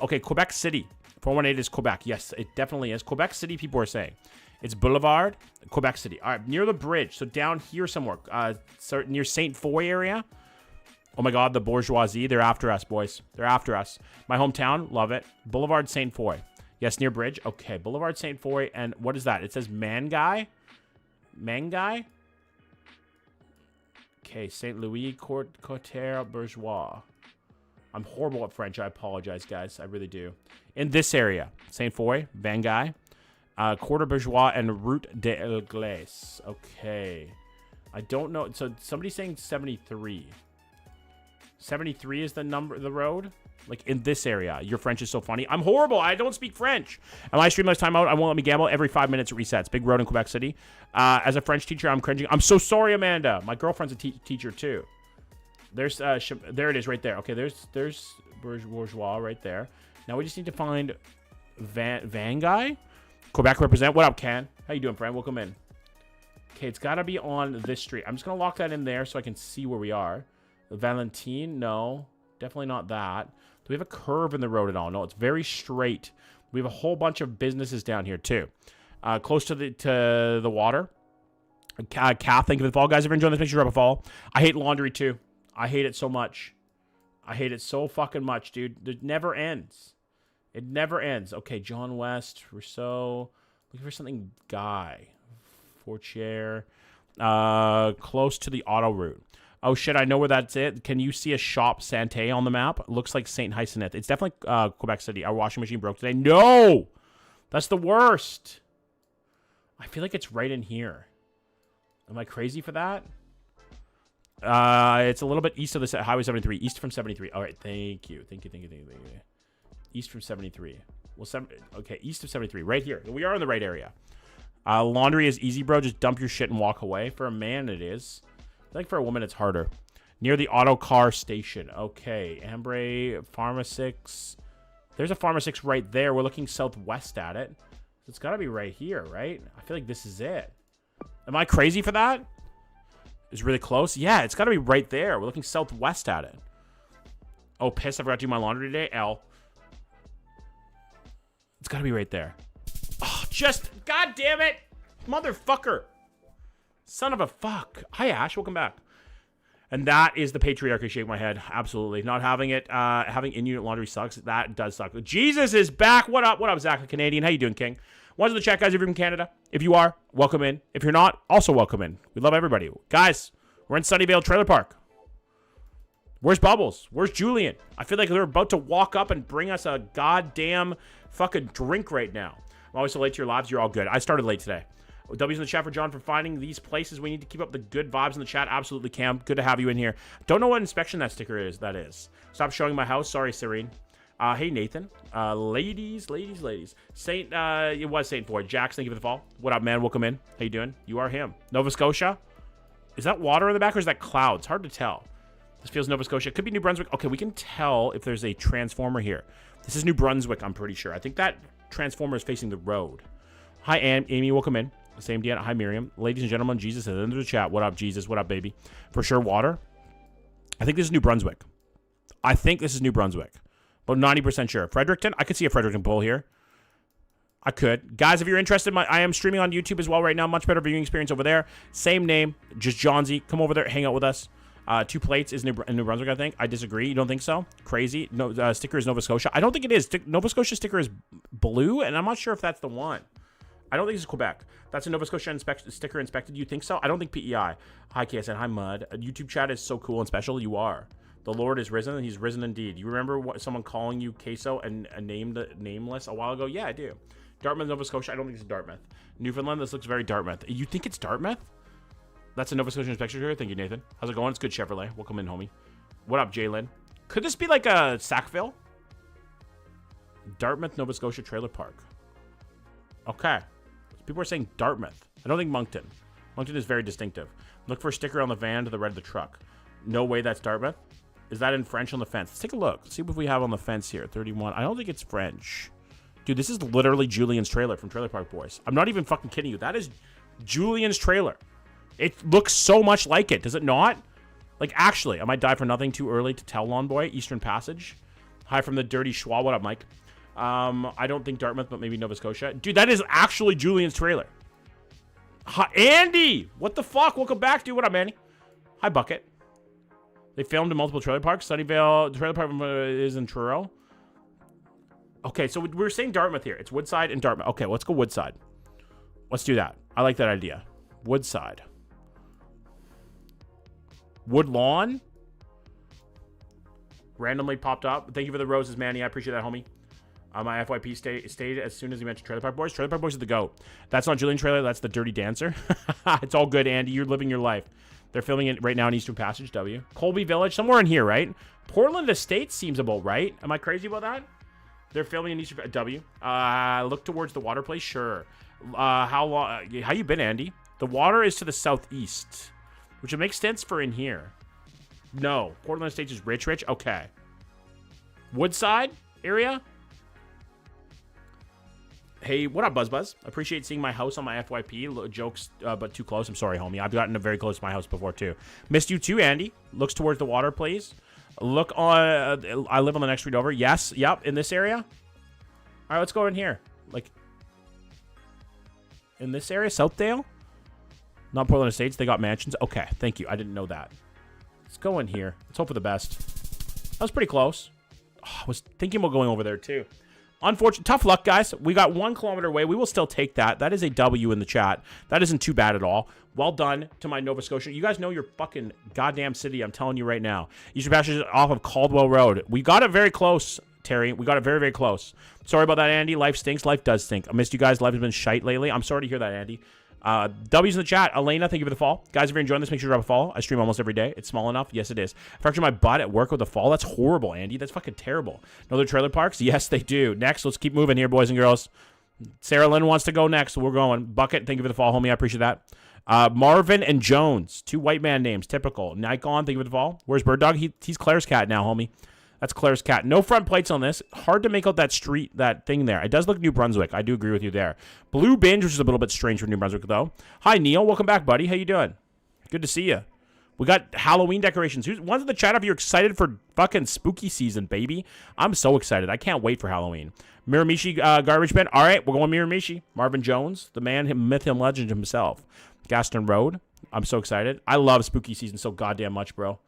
Okay, Quebec City. 418 is Quebec. Yes, it definitely is. Quebec City, people are saying. It's Boulevard, Quebec City. All right, near the bridge. So down here somewhere. Near Saint Foy area. Oh my God, the bourgeoisie. They're after us, boys. They're after us. My hometown, love it. Boulevard Saint Foy. Yes, near bridge. Okay, Boulevard Saint Foy. And what is that? It says Mangai. Mangai? Okay, Saint Louis Quartier Bourgeois. I'm horrible at French. I apologize, guys. I really do. In this area, Saint Foy, Mangai. Quarter Bourgeois and Route de Glace. Okay. I don't know. So somebody's saying 73. 73 is the road? Like in this area. Your French is so funny. I'm horrible. I don't speak French. And I stream last time out. I won't let me gamble. Every 5 minutes it resets. Big road in Quebec City. As a French teacher, I'm cringing. I'm so sorry, Amanda. My girlfriend's a teacher too. There's there it is right there. Okay, there's Bourgeois right there. Now we just need to find Van Guy. Quebec represent. What up, Ken? How you doing, friend? Welcome in. Okay, it's got to be on this street. I'm just going to lock that in there so I can see where we are. Valentine? No. Definitely not that. Do we have a curve in the road at all? No, it's very straight. We have a whole bunch of businesses down here, too. Close to the water. Kath, thank you for the fall. Guys, if you're enjoying this, make sure you drop a follow. I hate laundry, too. I hate it so much. I hate it so fucking much, dude. It never ends. It never ends. Okay, John West, Rousseau. Looking for something Guy. Fortier. Close to the auto route. Oh, shit, I know where that's it. Can you see a shop Santé on the map? It looks like St. Hyacinthe. It's definitely Quebec City. Our washing machine broke today. No! That's the worst. I feel like it's right in here. Am I crazy for that? It's a little bit east of the Highway 73. East from 73. All right, thank you. Thank you. East from 73. Well, okay, east of 73. Right here. We are in the right area. Laundry is easy, bro. Just dump your shit and walk away. For a man, it is. I think for a woman, it's harder. Near the auto car station. Okay. Ambray, Pharma 6. There's a Pharma 6 right there. We're looking southwest at it. It's got to be right here, right? I feel like this is it. Am I crazy for that? It's really close. Yeah, it's got to be right there. We're looking southwest at it. Oh, piss. I forgot to do my laundry today. L. It's got to be right there. Oh, God damn it. Motherfucker. Son of a fuck. Hi, Ash. Welcome back. And that is the patriarchy shaking my head. Absolutely. Not having it, having in-unit laundry sucks. That does suck. Jesus is back. What up? What up, Zach the Canadian? How you doing, King? One's in the chat, guys, if you're from Canada. If you are, welcome in. If you're not, also welcome in. We love everybody. Guys, we're in Sunnyvale Trailer Park. Where's Bubbles? Where's Julian? I feel like they're about to walk up and bring us a goddamn fucking drink right now. I'm always so late to your lives. You're all good. I started late today. W's in the chat for John for finding these places. We need to keep up the good vibes in the chat. Absolutely, Cam. Good to have you in here. Don't know what inspection that sticker is. That is. Stop showing my house. Sorry, Serene. Hey, Nathan. Ladies. It was St. Foy. Jax, thank you for the fall. What up, man? Welcome in. How you doing? You are him. Nova Scotia. Is that water in the back or is that clouds? Hard to tell. This feels Nova Scotia. It could be New Brunswick. Okay, we can tell if there's a transformer here. This is New Brunswick, I'm pretty sure. I think that transformer is facing the road. Hi, Amy. Welcome in. Same Deanna. Hi, Miriam. Ladies and gentlemen, Jesus is into the chat. What up, Jesus? What up, baby? For sure, water. I think this is New Brunswick. But 90% sure. Fredericton? I could see a Fredericton poll here. I could. Guys, if you're interested, I am streaming on YouTube as well right now. Much better viewing experience over there. Same name, just Johnsy. Come over there, hang out with us. 2 plates is New Brunswick, I think. I disagree. You don't think so? Crazy. No, sticker is Nova Scotia. I don't think it is. Nova Scotia sticker is blue, and I'm not sure if that's the one. I don't think it's Quebec. That's a Nova Scotia sticker inspected. You think so? I don't think PEI. Hi, KSN. Hi, Mud. YouTube chat is so cool and special. You are. The Lord is risen, and he's risen indeed. You remember someone calling you queso and named nameless a while ago? Yeah, I do. Dartmouth, Nova Scotia. I don't think it's Dartmouth. Newfoundland, this looks very Dartmouth. You think it's Dartmouth? That's a Nova Scotia inspection here. Thank you, Nathan. How's it going? It's good, Chevrolet. Welcome in, homie. What up, Jalen? Could this be like a Sackville? Dartmouth, Nova Scotia Trailer Park. Okay. People are saying Dartmouth. I don't think Moncton. Moncton is very distinctive. Look for a sticker on the van to the right of the truck. No way that's Dartmouth. Is that in French on the fence? Let's take a look. Let's see what we have on the fence here. 31. I don't think it's French. Dude, this is literally Julian's trailer from Trailer Park Boys. I'm not even fucking kidding you. That is Julian's trailer. It looks so much like it. Does it not? Like, actually, I might die for nothing too early to tell, Lawn Boy. Eastern Passage. Hi from the Dirty Schwa. What up, Mike? I don't think Dartmouth, but maybe Nova Scotia. Dude, that is actually Julian's trailer. Hi, Andy! What the fuck? Welcome back, dude. What up, Andy? Hi, Bucket. They filmed in multiple trailer parks. Sunnyvale, the trailer park is in Truro. Okay, so we're saying Dartmouth here. It's Woodside and Dartmouth. Okay, let's go Woodside. Let's do that. I like that idea. Woodside. Woodlawn. Randomly popped up. Thank you for the roses, Manny. I appreciate that, homie. My FYP stayed as soon as you mentioned Trailer Park Boys. Trailer Park Boys is the GOAT. That's not Julian trailer. That's the Dirty Dancer. It's all good, Andy. You're living your life. They're filming it right now in Eastern Passage, W. Colby Village, somewhere in here, right? Portland Estates seems about right. Am I crazy about that? They're filming in Eastern W. Look towards the water place, sure. How you been, Andy? The water is to the southeast, which it makes sense for in here. No, Portland Estates is rich. Okay. Woodside area. Hey, what up, Buzz? Appreciate seeing my house on my FYP. Jokes, but too close. I'm sorry, homie. I've gotten very close to my house before, too. Missed you, too, Andy. Looks towards the water, please. Look on... I live on the next street over. Yes. Yep. In this area. All right, let's go in here. Like... In this area? Southdale? Not Portland Estates. They got mansions. Okay. Thank you. I didn't know that. Let's go in here. Let's hope for the best. That was pretty close. Oh, I was thinking about going over there, too. Unfortunate. Tough luck, guys. We got 1 kilometer away. We will still take that. That is a W in the chat. That isn't too bad at all. Well done to my Nova Scotia. You guys know your fucking goddamn city. I'm telling you right now. Eastern Passage is off of Caldwell Road. We got it very close, Terry. We got it very, very close. Sorry about that, Andy. Life stinks. Life does stink. I missed you guys. Life has been shite lately. I'm sorry to hear that, Andy. W's in the chat. Elena, thank you for the fall. Guys, if you're enjoying this, make sure to drop a follow. I stream almost every day. It's small enough. Yes, it is. Fractured my butt at work with a fall. That's horrible, Andy. That's fucking terrible. No other trailer parks? Yes, they do. Next, let's keep moving here, boys and girls. Sarah Lynn wants to go next, so we're going. Bucket, thank you for the fall, homie. I appreciate that. Marvin and Jones. 2 white man names. Typical. Nikon, thank you for the fall. Where's Bird Dog? He's Claire's cat now, homie. That's Claire's cat. No front plates on this. Hard to make out that street, that thing there. It does look New Brunswick. I do agree with you there. Blue Binge, which is a little bit strange for New Brunswick, though. Hi, Neil. Welcome back, buddy. How you doing? Good to see you. We got Halloween decorations. One's in the chat if you're excited for fucking spooky season, baby. I'm so excited. I can't wait for Halloween. Miramichi garbage bin. All right, we're going Miramichi. Marvin Jones, the man, myth, and legend himself. Gaston Road. I'm so excited. I love spooky season so goddamn much, bro.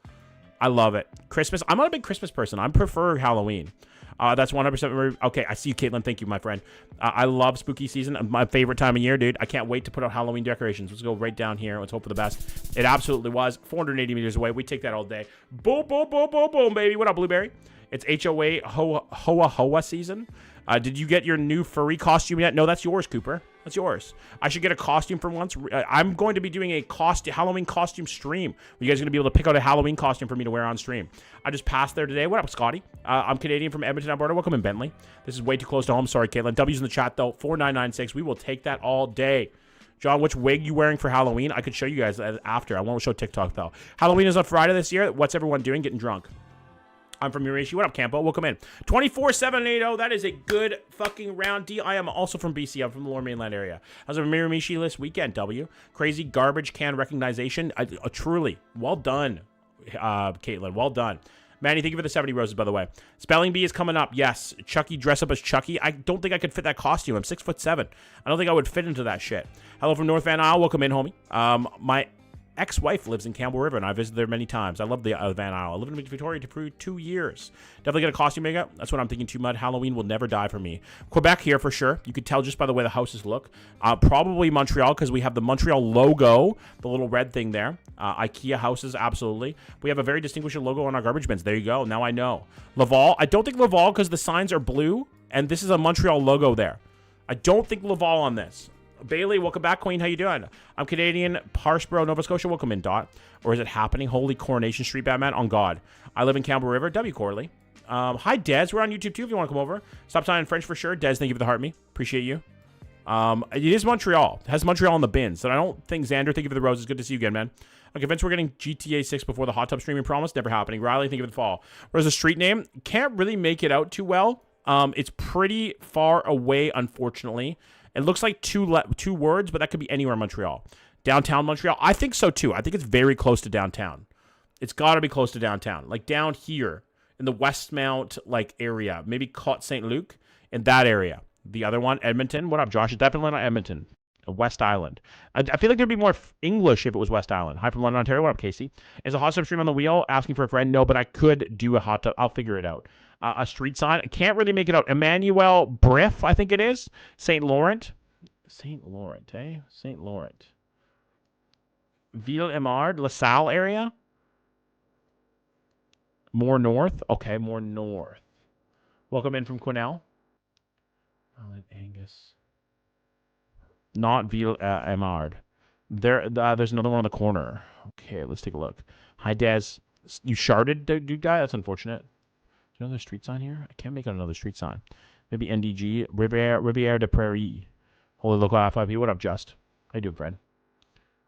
I love it. Christmas. I'm not a big Christmas person. I prefer Halloween. That's 100%. Okay, I see you, Caitlin. Thank you, my friend. I love spooky season. My favorite time of year, dude. I can't wait to put out Halloween decorations. Let's go right down here. Let's hope for the best. It absolutely was. 480 meters away. We take that all day. Boom, boom, boom, boom, boom, baby. What up, Blueberry? It's HOA Hoa season. Did you get your new furry costume yet? No, that's yours, Cooper. That's yours. I should get a costume for once. I'm going to be doing a Halloween costume stream. You guys are going to be able to pick out a Halloween costume for me to wear on stream. I just passed there today. What up, Scotty? I'm Canadian from Edmonton, Alberta. Welcome in, Bentley. This is way too close to home. Sorry, Caitlin. W's in the chat, though. 4996. We will take that all day. John, which wig you wearing for Halloween? I could show you guys after. I won't show TikTok, though. Halloween is on Friday this year. What's everyone doing? Getting drunk. I'm from Murishi. What up, Campo? Welcome in. 24-780. That is a good fucking round D. I am also from BC. I'm from the Lower Mainland area. How's a Miramichi list weekend, W? Crazy garbage can recognition. Truly. Well done, Caitlin. Well done. Manny, thank you for the 70 roses, by the way. Spelling Bee is coming up. Yes. Chucky, dress up as Chucky. I don't think I could fit that costume. I'm 6'7". I don't think I would fit into that shit. Hello from North Van Isle. Welcome in, homie. ex-wife lives in Campbell River, and I visited there many times. I love the Van Isle. I lived in Victoria for 2 years. Definitely get a costume makeup. That's what I'm thinking too, Mud. Halloween will never die for me. Quebec here for sure. You could tell just by the way the houses look. Probably Montreal because we have the Montreal logo, the little red thing there. IKEA houses, absolutely. We have a very distinguishing logo on our garbage bins. There you go. Now I know. Laval. I don't think Laval because the signs are blue, and this is a Montreal logo there. I don't think Laval on this. Bailey, welcome back, Queen. How you doing? I'm Canadian, Parsboro, Nova Scotia. Welcome in, Dot. Or is it happening? Holy Coronation Street, Batman. On God. I live in Campbell River. W. Corley. Hi, Des. We're on YouTube, too, if you want to come over. Stop sign in French for sure. Des, thank you for the heart me. Appreciate you. It is Montreal. It has Montreal on the bin. So I don't think Xander, thank you for the roses. Good to see you again, man. Okay, Vince, we're getting GTA 6 before the hot tub streaming promise. Never happening. Riley, thank you for the fall. Where's the street name? Can't really make it out too well. It's pretty far away, unfortunately. It looks like two words, but that could be anywhere in Montreal. Downtown Montreal? I think so, too. I think it's very close to downtown. It's got to be close to downtown. Like down here in the Westmount like area. Maybe Côte St. Luc in that area. The other one, Edmonton. What up, Josh? It's definitely not Edmonton. West Island. I feel like there'd be more English if it was West Island. Hi from London, Ontario. What up, Casey? Is a hot tub stream on the wheel? Asking for a friend? No, but I could do a hot tub. I'll figure it out. A street sign. I can't really make it out. Emmanuel Briff, I think it is. St. Laurent. St. Laurent, eh? St. Laurent. Ville-Émard, LaSalle area? More north? Okay, more north. Welcome in from Quesnel. Angus. Not Ville-Émard. There's another one on the corner. Okay, let's take a look. Hi, Des. You sharded, dude guy? That's unfortunate. Is there another street sign here? I can't make out another street sign. Maybe NDG. Rivière de Prairie. Holy local I5P. What up, Just? How you doing, friend?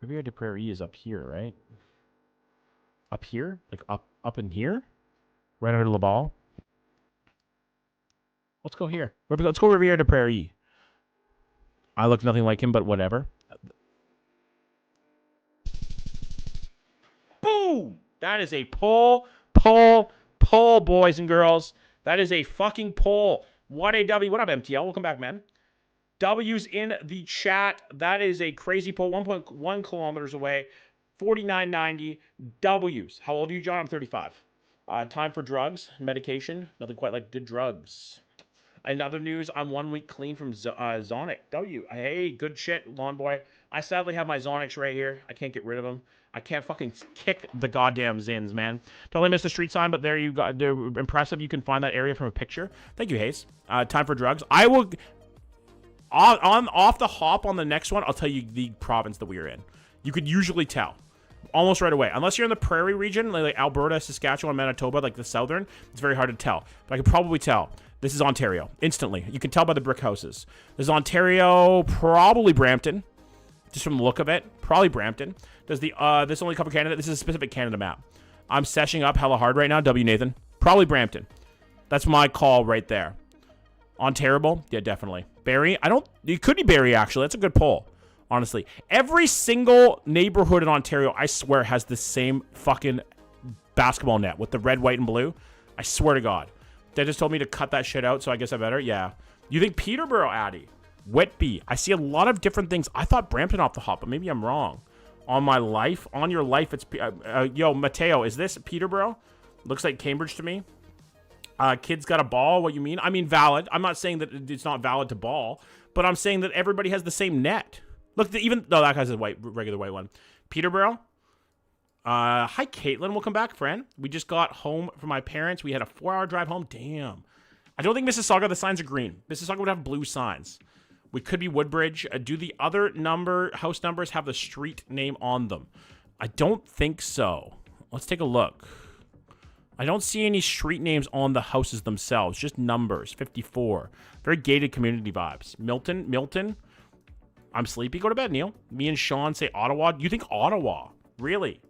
Rivière de Prairie is up here, right? Up here? Like up in here? Right under Laval? Let's go here. Let's go Rivière de Prairie. I look nothing like him, but whatever. Boom! That is a pull, boys and girls. That is a fucking pull. What a W. What up, MTL? Welcome back, man. W's in the chat. That is a crazy pull. 1.1 kilometers away. 49.90 W's. How old are you, John? I'm 35. Time for drugs. Medication. Nothing quite like the drugs. In other news, I'm 1 week clean from Zonic. W. Hey, good shit, lawn boy. I sadly have my Zonics right here. I can't get rid of them. I can't fucking kick the goddamn Zins, man. Totally missed the street sign, but there you go. They're impressive. You can find that area from a picture. Thank you, Hayes. Time for drugs. I will... off the hop on the next one, I'll tell you the province that we are in. You could usually tell. Almost right away. Unless you're in the prairie region, like Alberta, Saskatchewan, Manitoba, like the southern, it's very hard to tell. But I could probably tell. This is Ontario. Instantly. You can tell by the brick houses. This is Ontario, probably Brampton. Just from the look of it. Probably Brampton. Does the this only cover Canada? This is a specific Canada map. I'm seshing up hella hard right now. W. Nathan. Probably Brampton. That's my call right there. Ontario? Yeah, definitely. Barrie? It could be Barrie, actually. That's a good poll. Honestly. Every single neighborhood in Ontario, I swear, has the same fucking basketball net with the red, white, and blue. I swear to God. They just told me to cut that shit out, so I guess I better. Yeah. You think Peterborough, Addy? Whitby. I see a lot of different things. I thought Brampton off the hop, but maybe I'm wrong. On my life? On your life, it's... yo, Mateo, is this Peterborough? Looks like Cambridge to me. Kids got a ball. What you mean? I mean, valid. I'm not saying that it's not valid to ball, but I'm saying that everybody has the same net. Look, no, that guy's a regular white one. Peterborough. Hi, Caitlin. Welcome back, friend. We just got home from my parents. We had a 4-hour drive home. Damn. I don't think Mississauga, the signs are green. Mississauga would have blue signs. We could be Woodbridge. Do the other house numbers have the street name on them? I don't think so. Let's take a look. I don't see any street names on the houses themselves. Just numbers. 54. Very gated community vibes. Milton. I'm sleepy. Go to bed, Neil. Me and Sean say Ottawa. You think Ottawa? Really?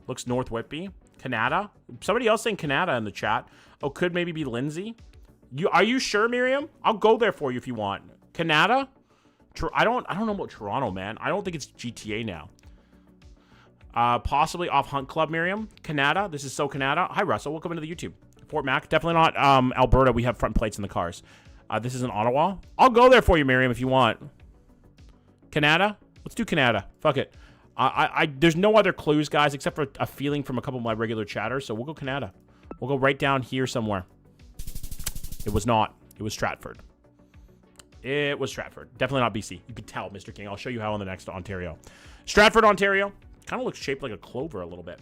Looks North Whitby. Canada. Somebody else saying Canada in the chat. Oh, could maybe be Lindsay. Are you sure, Miriam? I'll go there for you if you want. Canada? I don't know about Toronto, man. I don't think it's GTA now. Possibly off Hunt Club, Miriam. Canada. This is so Canada. Hi, Russell. Welcome into the YouTube. Fort Mac. Definitely not Alberta. We have front plates in the cars. This is in Ottawa. I'll go there for you, Miriam, if you want. Canada? Let's do Canada. Fuck it. There's no other clues, guys, except for a feeling from a couple of my regular chatters. So we'll go Canada. We'll go right down here somewhere. It was not. It was Stratford. It was Stratford. Definitely not BC. You could tell, Mr. King. I'll show you how on the next Ontario. Stratford, Ontario. Kind of looks shaped like a clover a little bit.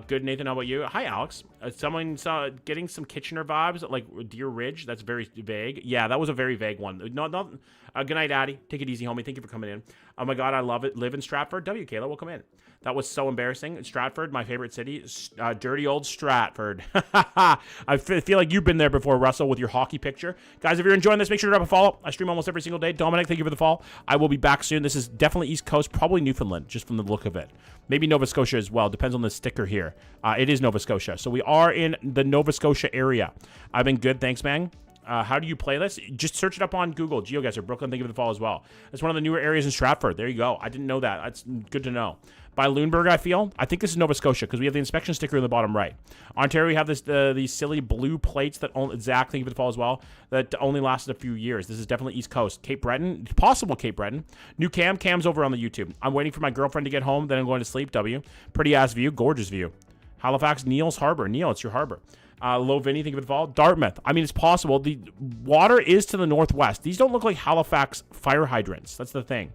Good, Nathan. How about you? Hi, Alex. Someone's getting some Kitchener vibes, like Deer Ridge. That's very vague. Yeah, that was a very vague one. Good night, Addy. Take it easy, homie. Thank you for coming in. Oh, my God, I love it. Live in Stratford. W, Kayla, welcome in. That was so embarrassing. Stratford, my favorite city. Dirty old Stratford. I feel like you've been there before, Russell, with your hockey picture. Guys, if you're enjoying this, make sure to drop a follow. I stream almost every single day. Dominic, thank you for the follow. I will be back soon. This is definitely East Coast, probably Newfoundland, just from the look of it. Maybe Nova Scotia as well. Depends on the sticker here. It is Nova Scotia. So we are in the Nova Scotia area. I've been good. Thanks, man. How do you play this? Just search it up on Google. Geoguessr. Brooklyn, thank you for the follow as well. It's one of the newer areas in Stratford. There you go. I didn't know that. That's good to know. By Lundberg, I think this is Nova Scotia because we have the inspection sticker in the bottom right. Ontario, we have these silly blue plates that only, Zach, thank you for the follow as well, that only lasted a few years. This is definitely East Coast. Cape Breton, possible Cape Breton. New Cam's over on the YouTube. I'm waiting for my girlfriend to get home, then I'm going to sleep. W. Pretty ass view, gorgeous view. Halifax, Neil's Harbor. Neil, it's your harbor. Low Vinny, thank you for the follow. Dartmouth. I mean, it's possible. The water is to the northwest. These don't look like Halifax fire hydrants. That's the thing.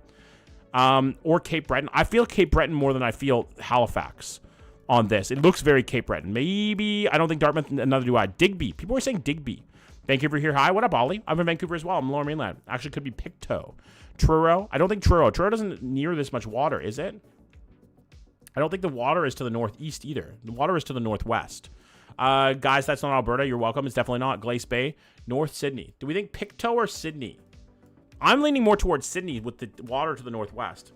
Or Cape Breton. I feel Cape Breton more than I feel Halifax on this. It looks very Cape Breton. Maybe, I don't think Dartmouth, another do I. Digby. People are saying Digby. Vancouver here. Hi, what up, Ollie? I'm in Vancouver as well. I'm Lower Mainland. Actually, could be Pictou. Truro. I don't think Truro. Truro doesn't near this much water, is it? I don't think the water is to the northeast either. The water is to the northwest. Guys, that's not Alberta. You're welcome. It's definitely not. Glace Bay. North Sydney. Do we think Pictou or Sydney? I'm leaning more towards Sydney with the water to the northwest.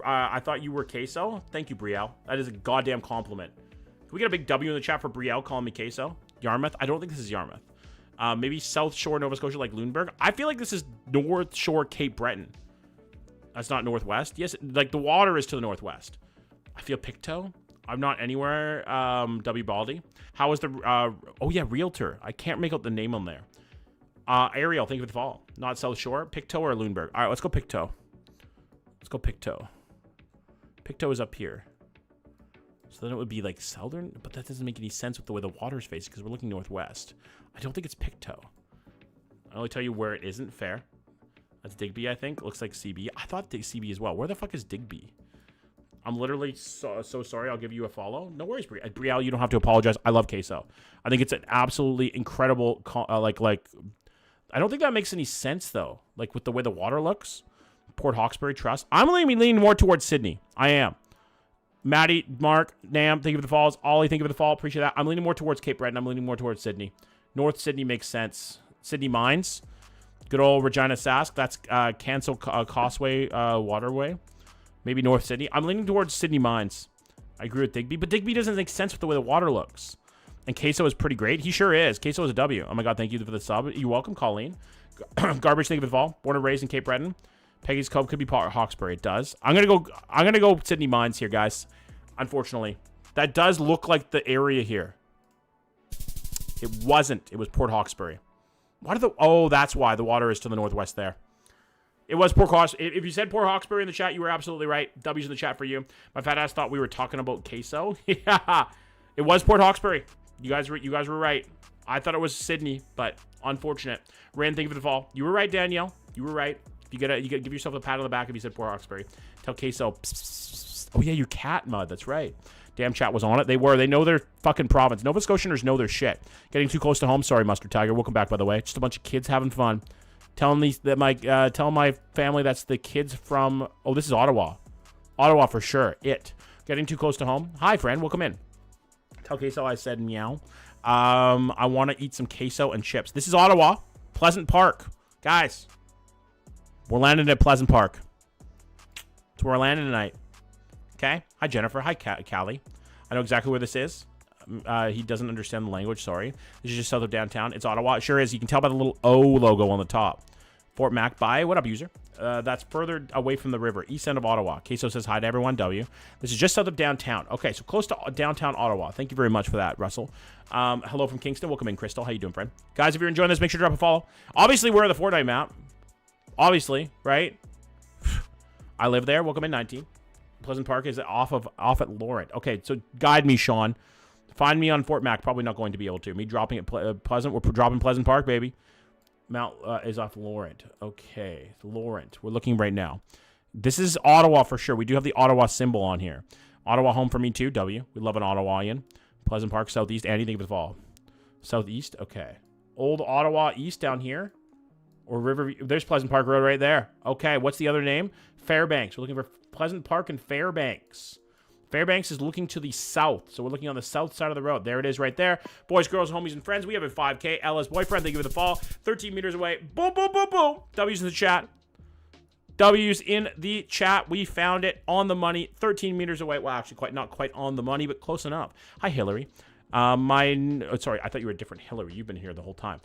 I thought you were Queso. Thank you, Brielle. That is a goddamn compliment. Can we get a big W in the chat for Brielle calling me Queso? Yarmouth? I don't think this is Yarmouth. Maybe South Shore, Nova Scotia, like Lundberg. I feel like this is North Shore, Cape Breton. That's not northwest. Yes, like the water is to the northwest. I feel Pictou. I'm not anywhere. W Baldy. How is the... oh, yeah, Realtor. I can't make out the name on there. Ariel, thank you for the follow. Not South Shore. Pictou or Lundberg? All right, let's go Pictou. Let's go Pictou. Pictou is up here. So then it would be like southern, but that doesn't make any sense with the way the water's facing because we're looking northwest. I don't think it's Pictou. I'll only tell you where it isn't. Fair. That's Digby, I think. Looks like CB. I thought CB as well. Where the fuck is Digby? I'm literally so sorry. I'll give you a follow. No worries, Brielle. You don't have to apologize. I love Queso. I think it's an absolutely incredible, I don't think that makes any sense, though. Like, with the way the water looks. Port Hawkesbury Trust. I'm leaning more towards Sydney. I am. Maddie, Mark, Nam, thank you for the follows. Ollie, thank you for the follow. Appreciate that. I'm leaning more towards Cape Breton. I'm leaning more towards Sydney. North Sydney makes sense. Sydney Mines. Good old Regina Sask. That's Cancel Causeway Waterway. Maybe North Sydney. I'm leaning towards Sydney Mines. I agree with Digby. But Digby doesn't make sense with the way the water looks. And Queso is pretty great. He sure is. Queso is a W. Oh my God, thank you for the sub. You're welcome, Colleen. Garbage, thank you for the fall. Born and raised in Cape Breton. Peggy's Cove could be Hawkesbury. It does. I'm gonna go Sydney Mines here, guys. Unfortunately. That does look like the area here. It wasn't. It was Port Hawkesbury. Oh, that's why the water is to the northwest there. It was Port Hawkesbury. If you said Port Hawkesbury in the chat, you were absolutely right. W's in the chat for you. My fat ass thought we were talking about Queso. Yeah. It was Port Hawkesbury. You guys were right. I thought it was Sydney, but unfortunate. Rand, thank you for the fall. You were right, Danielle. You were right. You gotta give yourself a pat on the back if you said Port Hawkesbury. Tell Queso. Psst, psst, psst. Oh yeah, you cat mud. That's right. Damn chat was on it. They were. They know their fucking province. Nova Scotianers know their shit. Getting too close to home. Sorry, Mustard Tiger. Welcome back, by the way. Just a bunch of kids having fun. Tell my family that's the kids from. Oh, this is Ottawa. Ottawa for sure. Getting too close to home. Hi, friend. Welcome in. Tell Queso I said meow. I want to eat some queso and chips. This is Ottawa. Pleasant Park. Guys, we're landing at Pleasant Park. That's where we're landing tonight. Okay. Hi, Jennifer. Hi, Callie. I know exactly where this is. He doesn't understand the language. Sorry. This is just south of downtown. It's Ottawa. It sure is. You can tell by the little O logo on the top. Fort Mac. Bye. What up, user? That's further away from the river. East end of Ottawa. Queso says hi to everyone. W. This is just south of downtown. Okay, so close to downtown Ottawa. Thank you very much for that, Russell. Hello from Kingston. Welcome in, Crystal. How you doing, friend? Guys, if you're enjoying this, make sure to drop a follow. Obviously, we're the Fortnite map. Obviously, right? I live there. Welcome in, 19. Pleasant Park is off at Laurent. Okay, so guide me, Sean. Find me on Fort Mac. Probably not going to be able to. Me dropping at Pleasant. We're dropping Pleasant Park, baby. Mount is off Laurent. Okay, Laurent. We're looking right now. This is Ottawa for sure. We do have the Ottawa symbol on here. Ottawa home for me too, W. We love an Ottawaian. Pleasant Park, Southeast. Andy, think of the fall. Southeast, okay. Old Ottawa East down here. Or Riverview. There's Pleasant Park Road right there. Okay, what's the other name? Fairbanks. We're looking for Pleasant Park and Fairbanks. Fairbanks is looking to the south. So we're looking on the south side of the road. There it is right there. Boys, girls, homies, and friends. We have a 5K. LS boyfriend. Thank you for the fall. 13 meters away. Boom, boom, boom, boom. W's in the chat. W's in the chat. We found it on the money. 13 meters away. Well, actually, not quite on the money, but close enough. Hi, Hillary. Sorry, I thought you were a different Hillary. You've been here the whole time.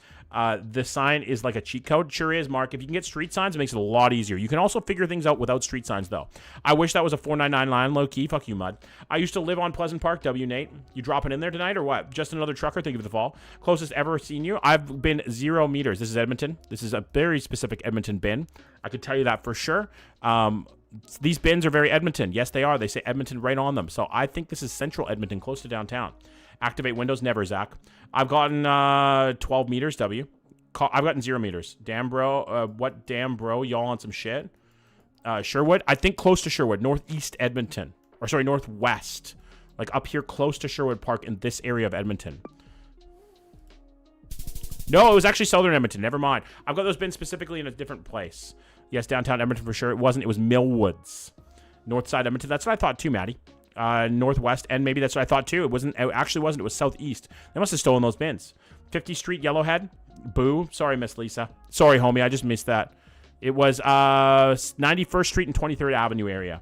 The sign is like a cheat code. Sure is, Mark. If you can get street signs, it makes it a lot easier. You can also figure things out without street signs, though. I wish that was a 499 line, low key. Fuck you, Mud. I used to live on Pleasant Park. W, Nate. You dropping in there tonight or what? Just another trucker. Thank you for the fall. Closest ever seen you. I've been 0 meters. This is Edmonton. This is a very specific Edmonton bin. I could tell you that for sure. These bins are very Edmonton. Yes, they are. They say Edmonton right on them. So I think this is central Edmonton, close to downtown. Activate windows, never, Zach. I've gotten 12 meters, W. I've gotten 0 meters. Damn, bro. What damn, bro? Y'all on some shit? Sherwood? I think close to Sherwood. Northeast Edmonton. Or, sorry, northwest. Like up here close to Sherwood Park in this area of Edmonton. No, it was actually southern Edmonton. Never mind. I've got those bins specifically in a different place. Yes, downtown Edmonton for sure. It wasn't. It was Millwoods. North side Edmonton. That's what I thought too, Maddie. Northwest, and maybe that's what I thought too. It actually wasn't. It was southeast. They must have stolen those bins. 50th Street, Yellowhead. Boo. Sorry, Miss Lisa. Sorry, homie. I just missed that. It was 91st Street and 23rd Avenue area.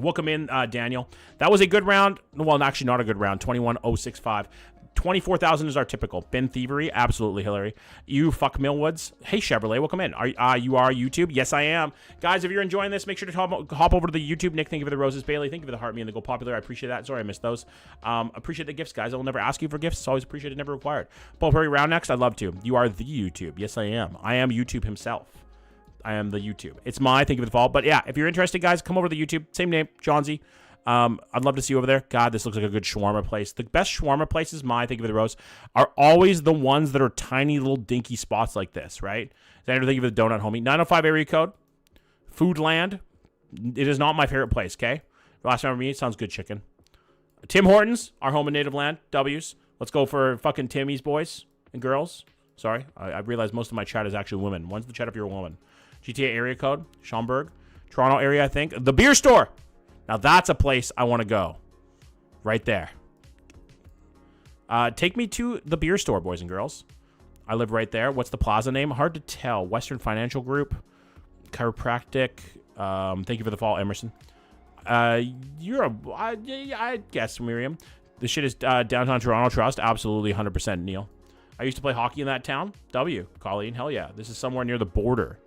Welcome in, Daniel. That was a good round. Well, actually not a good round. 21,065. 24,000 is our typical. Bin thievery? Absolutely, Hillary. You fuck Millwoods. Hey, Chevrolet, welcome in. You are YouTube? Yes, I am. Guys, if you're enjoying this, make sure to hop over to the YouTube. Nick, thank you for the roses. Bailey, thank you for the heart me and the go popular. I appreciate that. Sorry, I missed those. Appreciate the gifts, guys. I will never ask you for gifts. It's always appreciated, never required. Paul Perry, round next. I'd love to. You are the YouTube. Yes, I am. I am YouTube himself. I am the YouTube. It's my thank you for the fall. But yeah, if you're interested, guys, come over to the YouTube. Same name, John Z. I'd love to see you over there. God, this looks like a good shawarma place. The best shawarma places, thank you for the rose, are always the ones that are tiny little dinky spots like this, right? Xander, thank you for the donut, homie. 905 area code. Foodland. It is not my favorite place, okay? Last time I remember me, it sounds good chicken. Tim Hortons, our home and native land. W's. Let's go for fucking Timmy's, boys and girls. Sorry, I realize most of my chat is actually women. When's the chat if you're a woman? GTA area code. Schaumburg. Toronto area, I think. The beer store. Now, that's a place I want to go. Right there. Take me to the beer store, boys and girls. I live right there. What's the plaza name? Hard to tell. Western Financial Group. Chiropractic. Thank you for the fall, Emerson. I guess, Miriam. This shit is downtown Toronto Trust. Absolutely 100% Neil. I used to play hockey in that town. W. Colleen. Hell yeah. This is somewhere near the border.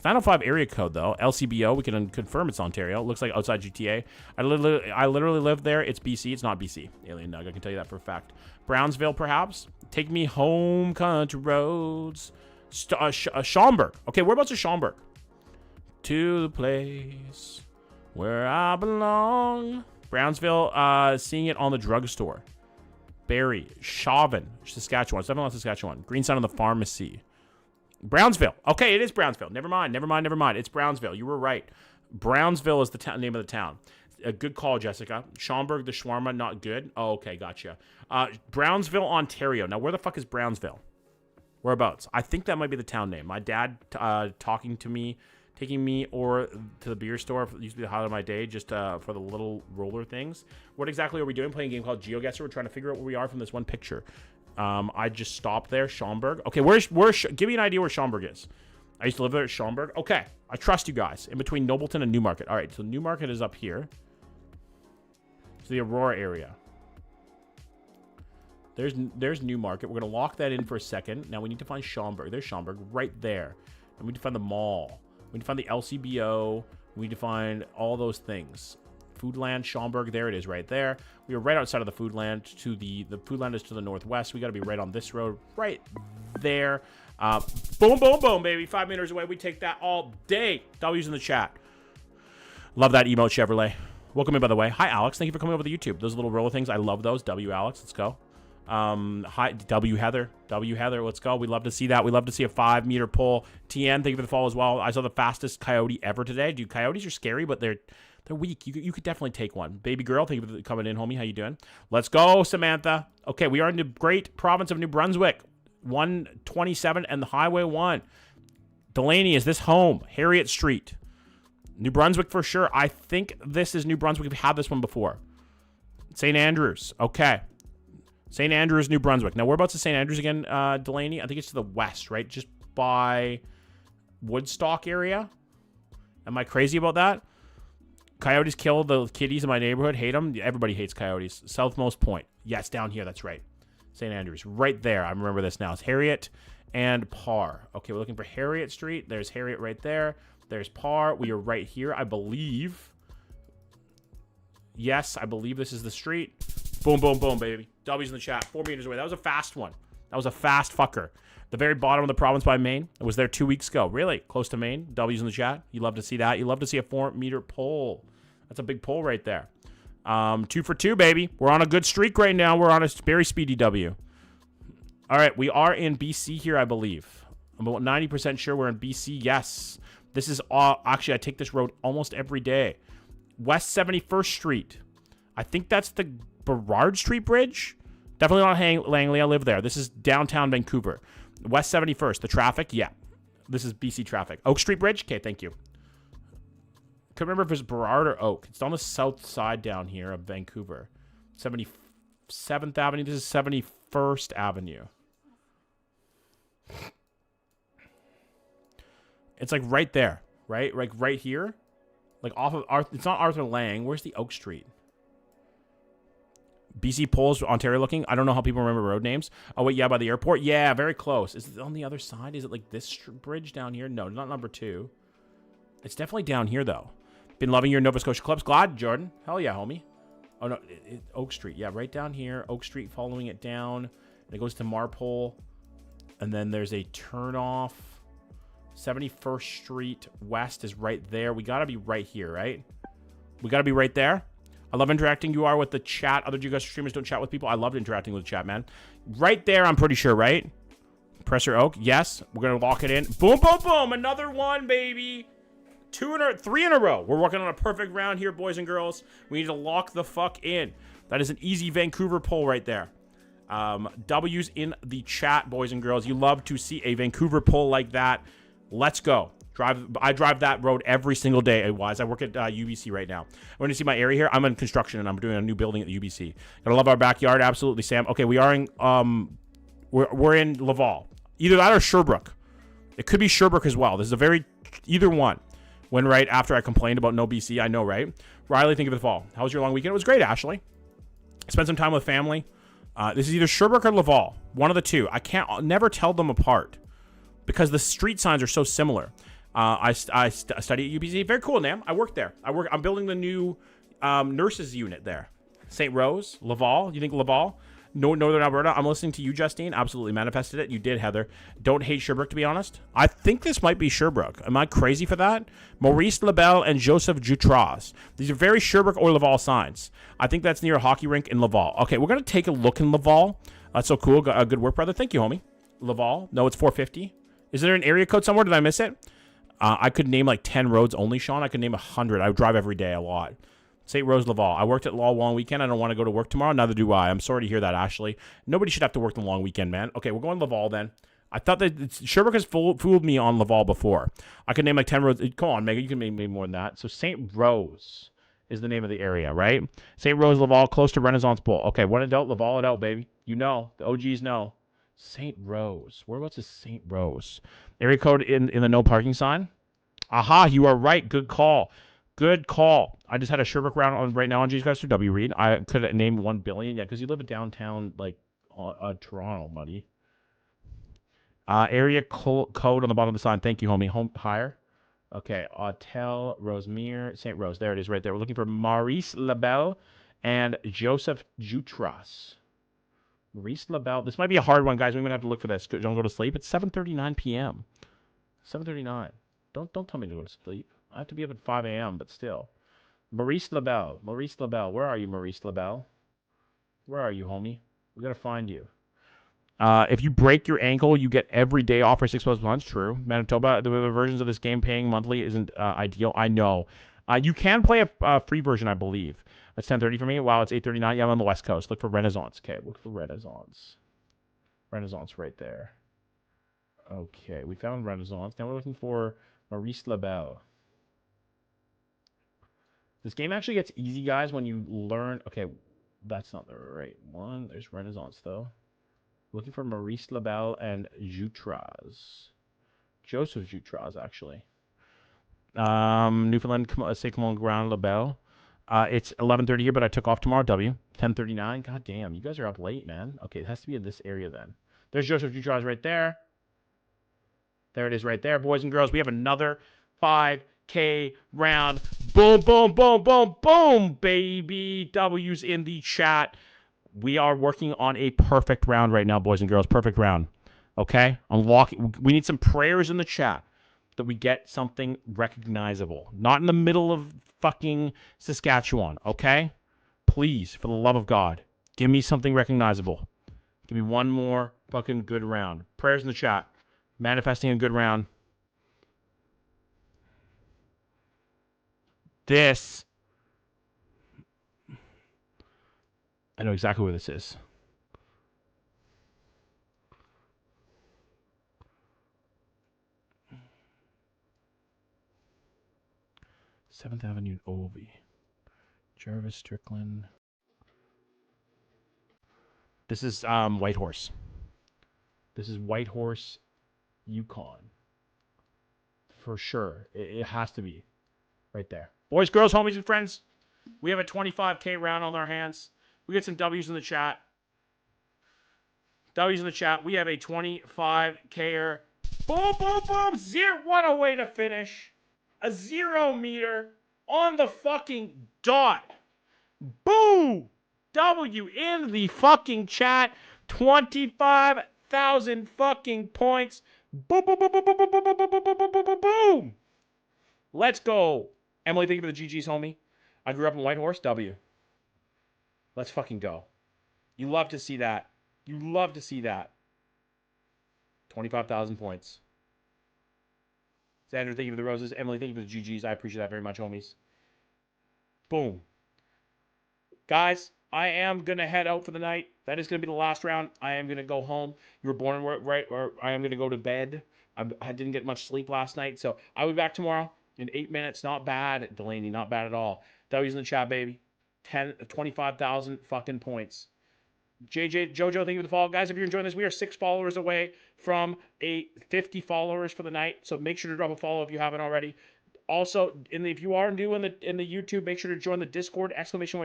905 area code, though. LCBO. We can confirm it's Ontario. It looks like outside GTA. I literally live there. It's BC. It's not BC. Alien Nug. I can tell you that for a fact. Brownsville, perhaps. Take me home, country roads. Schaumburg. Okay, whereabouts is Schaumburg? To the place where I belong. Brownsville, seeing it on the drugstore. Barrie, Chauvin, Saskatchewan. It's definitely not Saskatchewan. Greensign on the pharmacy. Brownsville. Okay, it is Brownsville. Never mind. It's Brownsville. You were right. Brownsville is the name of the town. A good call, Jessica. Schaumburg, the shawarma, not good. Oh, okay, gotcha. Brownsville, Ontario. Now, where the fuck is Brownsville? Whereabouts? I think that might be the town name. My dad taking me or to the beer store. Used to be the highlight of my day, just for the little roller things. What exactly are we doing? Playing a game called Geoguessr. We're trying to figure out where we are from this one picture. I just stopped there. Schaumburg. Okay, give me an idea where Schaumburg is. I used to live there at Schaumburg. Okay, I trust you guys. In between Nobleton and Newmarket. All right, so Newmarket is up here. It's the Aurora area. There's Newmarket. We're going to lock that in for a second. Now we need to find Schaumburg. There's Schaumburg right there. And we need to find the mall. We need to find the LCBO. We need to find all those things. Foodland, Schaumburg, there it is right there. We are right outside of the Foodland. The Foodland is to the northwest. We got to be right on this road right there. Boom, boom, boom, baby. 5 meters away. We take that all day. W's in the chat. Love that emote, Chevrolet. Welcome in, by the way. Hi, Alex. Thank you for coming over to YouTube. Those little roller things, I love those. W, Alex. Let's go. Hi, W, Heather. W, Heather. Let's go. We love to see that. We love to see a 5-meter pull. TN, thank you for the follow as well. I saw the fastest coyote ever today. Dude, coyotes are scary, but they're weak. You could definitely take one. Baby girl, thank you for coming in, homie. How you doing? Let's go, Samantha. Okay, we are in the great province of New Brunswick. 127 and the Highway 1. Delaney, is this home? Harriet Street. New Brunswick for sure. I think this is New Brunswick. We've had this one before. St. Andrews. Okay. St. Andrews, New Brunswick. Now, whereabouts is St. Andrews again, Delaney? I think it's to the west, right? Just by Woodstock area. Am I crazy about that? Coyotes kill the kitties in my neighborhood. Hate them. Everybody hates coyotes. Southmost Point. Yes, down here. That's right. St. Andrews. Right there. I remember this now. It's Harriet and Parr. Okay, we're looking for Harriet Street. There's Harriet right there. There's Parr. We are right here, I believe. Yes, I believe this is the street. Boom, boom, boom, baby. W's in the chat. 4 meters away. That was a fast one. That was a fast fucker. The very bottom of the province by Maine. I was there 2 weeks ago. Really? Close to Maine. W's in the chat. You love to see that. You love to see a 4-meter pole. That's a big pole right there. 2 for 2, baby. We're on a good streak right now. We're on a very speedy W. All right. We are in BC here, I believe. I'm about 90% sure we're in BC. Yes. This is all. Actually, I take this road almost every day. West 71st Street. I think that's the Burrard Street Bridge. Definitely not Langley. I live there. This is downtown Vancouver. West 71st. The traffic? Yeah. This is BC traffic. Oak Street Bridge? Okay, thank you. Couldn't remember if it's Burrard or Oak. It's on the south side down here of Vancouver. 77th Avenue. This is 71st Avenue. It's like right there, right? Like right here. Like off of Arthur. It's not Arthur Lang. Where's the Oak Street? BC Poles, Ontario looking. I don't know how people remember road names. Oh, wait, yeah, by the airport. Yeah, very close. Is it on the other side? Is it like this bridge down here? No, not number 2. It's definitely down here, though. Been loving your Nova Scotia clubs. Glad, Jordan. Hell yeah, homie. Oh, no, Oak Street. Yeah, right down here. Oak Street following it down. And it goes to Marpole. And then there's a turnoff. 71st Street West is right there. We got to be right here, right? We got to be right there. I love interacting. You are with the chat. Other Geoguessr streamers don't chat with people. I love interacting with the chat, man. Right there, I'm pretty sure, right? Presser Oak. Yes. We're going to lock it in. Boom, boom, boom. Another one, baby. 3 in a row. We're working on a perfect round here, boys and girls. We need to lock the fuck in. That is an easy Vancouver poll right there. W's in the chat, boys and girls. You love to see a Vancouver poll like that. Let's go. I drive that road every single day. I work at UBC right now. I want to see my area here. I'm in construction and I'm doing a new building at the UBC. Gotta love our backyard, absolutely, Sam. Okay, we are in we're in Laval. Either that or Sherbrooke. It could be Sherbrooke as well. This is either one. When right after I complained about no BC, I know, right? Riley, thank you for the fall. How was your long weekend? It was great, Ashley. Spent some time with family. This is either Sherbrooke or Laval. One of the two. I'll never tell them apart because the street signs are so similar. I study at UBC. Very cool, Nam. I work there. I'm building the new nurses unit there. St. Rose, Laval. You think Laval? No, Northern Alberta. I'm listening to you, Justine. Absolutely manifested it. You did, Heather. Don't hate Sherbrooke, to be honest. I think this might be Sherbrooke. Am I crazy for that? Maurice Labelle and Joseph Jutras. These are very Sherbrooke or Laval signs. I think that's near a hockey rink in Laval. Okay, we're going to take a look in Laval. That's so cool. Good work, brother. Thank you, homie. Laval. No, it's 450. Is there an area code somewhere? Did I miss it? I could name like 10 roads only, Sean. I could name 100. I drive every day a lot. St. Rose, Laval. I worked at Law long weekend. I don't want to go to work tomorrow. Neither do I. I'm sorry to hear that, Ashley. Nobody should have to work the long weekend, man. Okay, we're going Laval then. I thought that Sherbrooke has fooled me on Laval before. I could name like 10 roads. Come on, Megan. You can name more than that. So St. Rose is the name of the area, right? St. Rose, Laval, close to Renaissance Bowl. Okay, when in doubt, Laval it out, baby. You know. The OGs know. St. Rose. Whereabouts is St. Rose? Area code in the no parking sign? Aha, you are right. Good call. Good call. I just had a Sherbrooke round right now on Geoguessr. W Reed. I could have named 1 billion. Yeah, because you live in downtown, like, Toronto, buddy. Area code on the bottom of the sign. Thank you, homie. Home higher. Okay. Autel, Rosemere, St. Rose. There it is right there. We're looking for Maurice Labelle and Joseph Jutras. Maurice Labelle. This might be a hard one, guys. We're going to have to look for this. Don't go to sleep. It's 7:39 p.m. 7:39. Don't tell me to go to sleep. I have to be up at 5 a.m., but still. Maurice LaBelle. Maurice LaBelle. Where are you, Maurice LaBelle? Where are you, homie? We gotta find you. If you break your ankle, you get every day off for 6 plus months. True. Manitoba, the versions of this game paying monthly isn't ideal. I know. You can play a free version, I believe. That's 10:30 for me. Wow, it's 8:39. Yeah, I'm on the West Coast. Look for Renaissance. Okay, look for Renaissance. Renaissance right there. Okay, we found Renaissance. Now we're looking for Maurice LaBelle. This game actually gets easy, guys, when you learn. Okay, that's not the right one. There's Renaissance, though. Looking for Maurice LaBelle and Jutras. Joseph Jutras, actually. Newfoundland, Saint-Clement Grand LaBelle. It's 11:30 here, but I took off tomorrow. W. 10:39. God damn, you guys are up late, man. Okay, it has to be in this area then. There's Joseph Jutras right there. There it is right there, boys and girls. We have another 5K round. Boom, boom, boom, boom, boom, baby. W's in the chat. We are working on a perfect round right now, boys and girls. Perfect round. Okay? Unlocking. We need some prayers in the chat that we get something recognizable. Not in the middle of fucking Saskatchewan. Okay? Please, for the love of God, give me something recognizable. Give me one more fucking good round. Prayers in the chat. Manifesting a good round. This. I know exactly where this is. Seventh Avenue, Ovi. Jarvis Strickland. This is Whitehorse. This is Whitehorse, Yukon. For sure. It has to be. Right there. Boys, girls, homies, and friends. We have a 25K round on our hands. We get some W's in the chat. W's in the chat. We have a 25K-er. Boom, boom, boom. What a way to finish. A 0 meter on the fucking dot. Boom. W in the fucking chat. 25,000 fucking points. Boom, boom, boom, boom, boom, boom, boom, boom, boom, boom, boom, boom, boom. Let's go. Emily, thank you for the GG's, homie. I grew up in Whitehorse. W. Let's fucking go. You love to see that. You love to see that. 25,000 points. Xander, thank you for the roses. Emily, thank you for the GG's. I appreciate that very much, homies. Boom. Guys, I am going to head out for the night. That is going to be the last round. I am going to go home. You were born right, or I am going to go to bed. I didn't get much sleep last night, so I'll be back tomorrow in 8 minutes. Not bad, Delaney. Not bad at all. W's in the chat, baby. 25,000 fucking points. Jojo, thank you for the follow. Guys, if you're enjoying this, we are 6 followers away from a 50 followers for the night. So make sure to drop a follow if you haven't already. Also, if you are new in the YouTube, make sure to join the Discord, !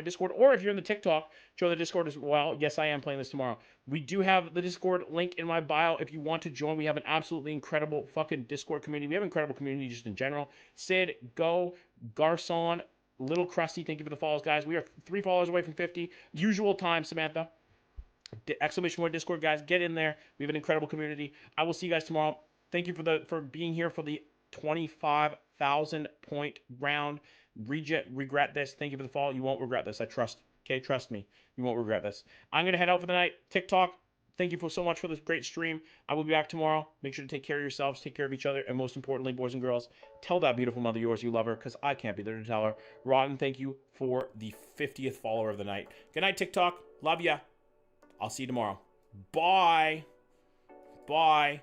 Discord. Or if you're in the TikTok, join the Discord as well. Yes, I am playing this tomorrow. We do have the Discord link in my bio if you want to join. We have an absolutely incredible fucking Discord community. We have an incredible community just in general. Sid, Go, Garcon, Little Krusty, thank you for the follows, guys. We are 3 followers away from 50. Usual time, Samantha. ! Discord, guys. Get in there. We have an incredible community. I will see you guys tomorrow. Thank you for being here for the 25,000 point round. Regret this. Thank you for the follow. You won't regret this. I trust. Okay, trust me. You won't regret this. I'm gonna head out for the night. TikTok. Thank you so much for this great stream. I will be back tomorrow. Make sure to take care of yourselves, take care of each other, and most importantly, boys and girls, tell that beautiful mother of yours you love her, because I can't be there to tell her. Rotten, thank you for the 50th follower of the night. Good night, TikTok. Love ya. I'll see you tomorrow. Bye. Bye.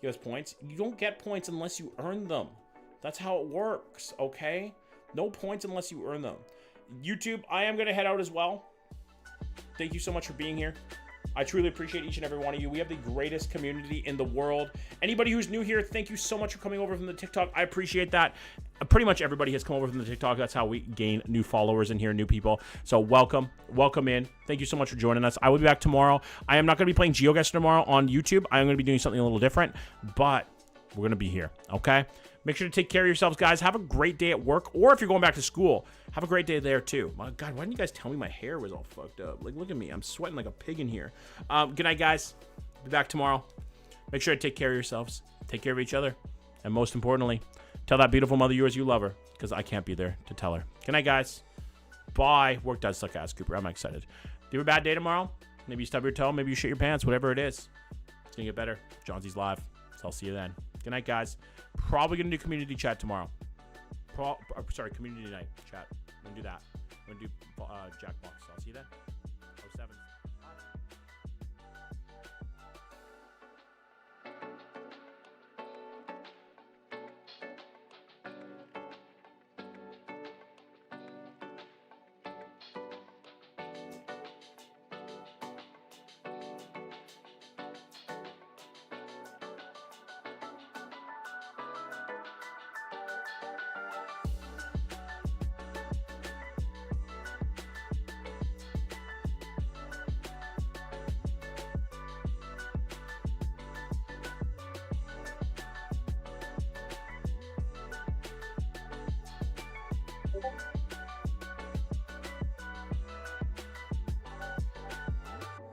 You guys, points? You don't get points unless you earn them. That's how it works, okay? No points unless you earn them. YouTube, I am going to head out as well. Thank you so much for being here. I truly appreciate each and every one of you. We have the greatest community in the world. Anybody who's new here, thank you so much for coming over from the TikTok. I appreciate that. Pretty much everybody has come over from the TikTok. That's how we gain new followers in here, new people. So welcome in. Thank you so much for joining us. I will be back tomorrow. I am not going to be playing Geoguessr tomorrow on YouTube. I'm going to be doing something a little different, but we're going to be here, okay? Make sure to take care of yourselves, guys. Have a great day at work, or if you're going back to school, have a great day there, too. My God, why didn't you guys tell me my hair was all fucked up? Like, look at me. I'm sweating like a pig in here. Good night, guys. Be back tomorrow. Make sure to take care of yourselves. Take care of each other. And most importantly, Tell that beautiful mother of yours you love her, because I can't be there to tell her. Good night, guys. Bye. Work does suck ass, Cooper. I'm excited. Do you have a bad day tomorrow? Maybe you stub your toe. Maybe you shit your pants. Whatever it is. It's going to get better. Johnsy's live. So I'll see you then. Good night, guys. Probably going to do community chat tomorrow. Community night chat. I'm going to do that. I'm going to do Jackbox. So I'll see you then.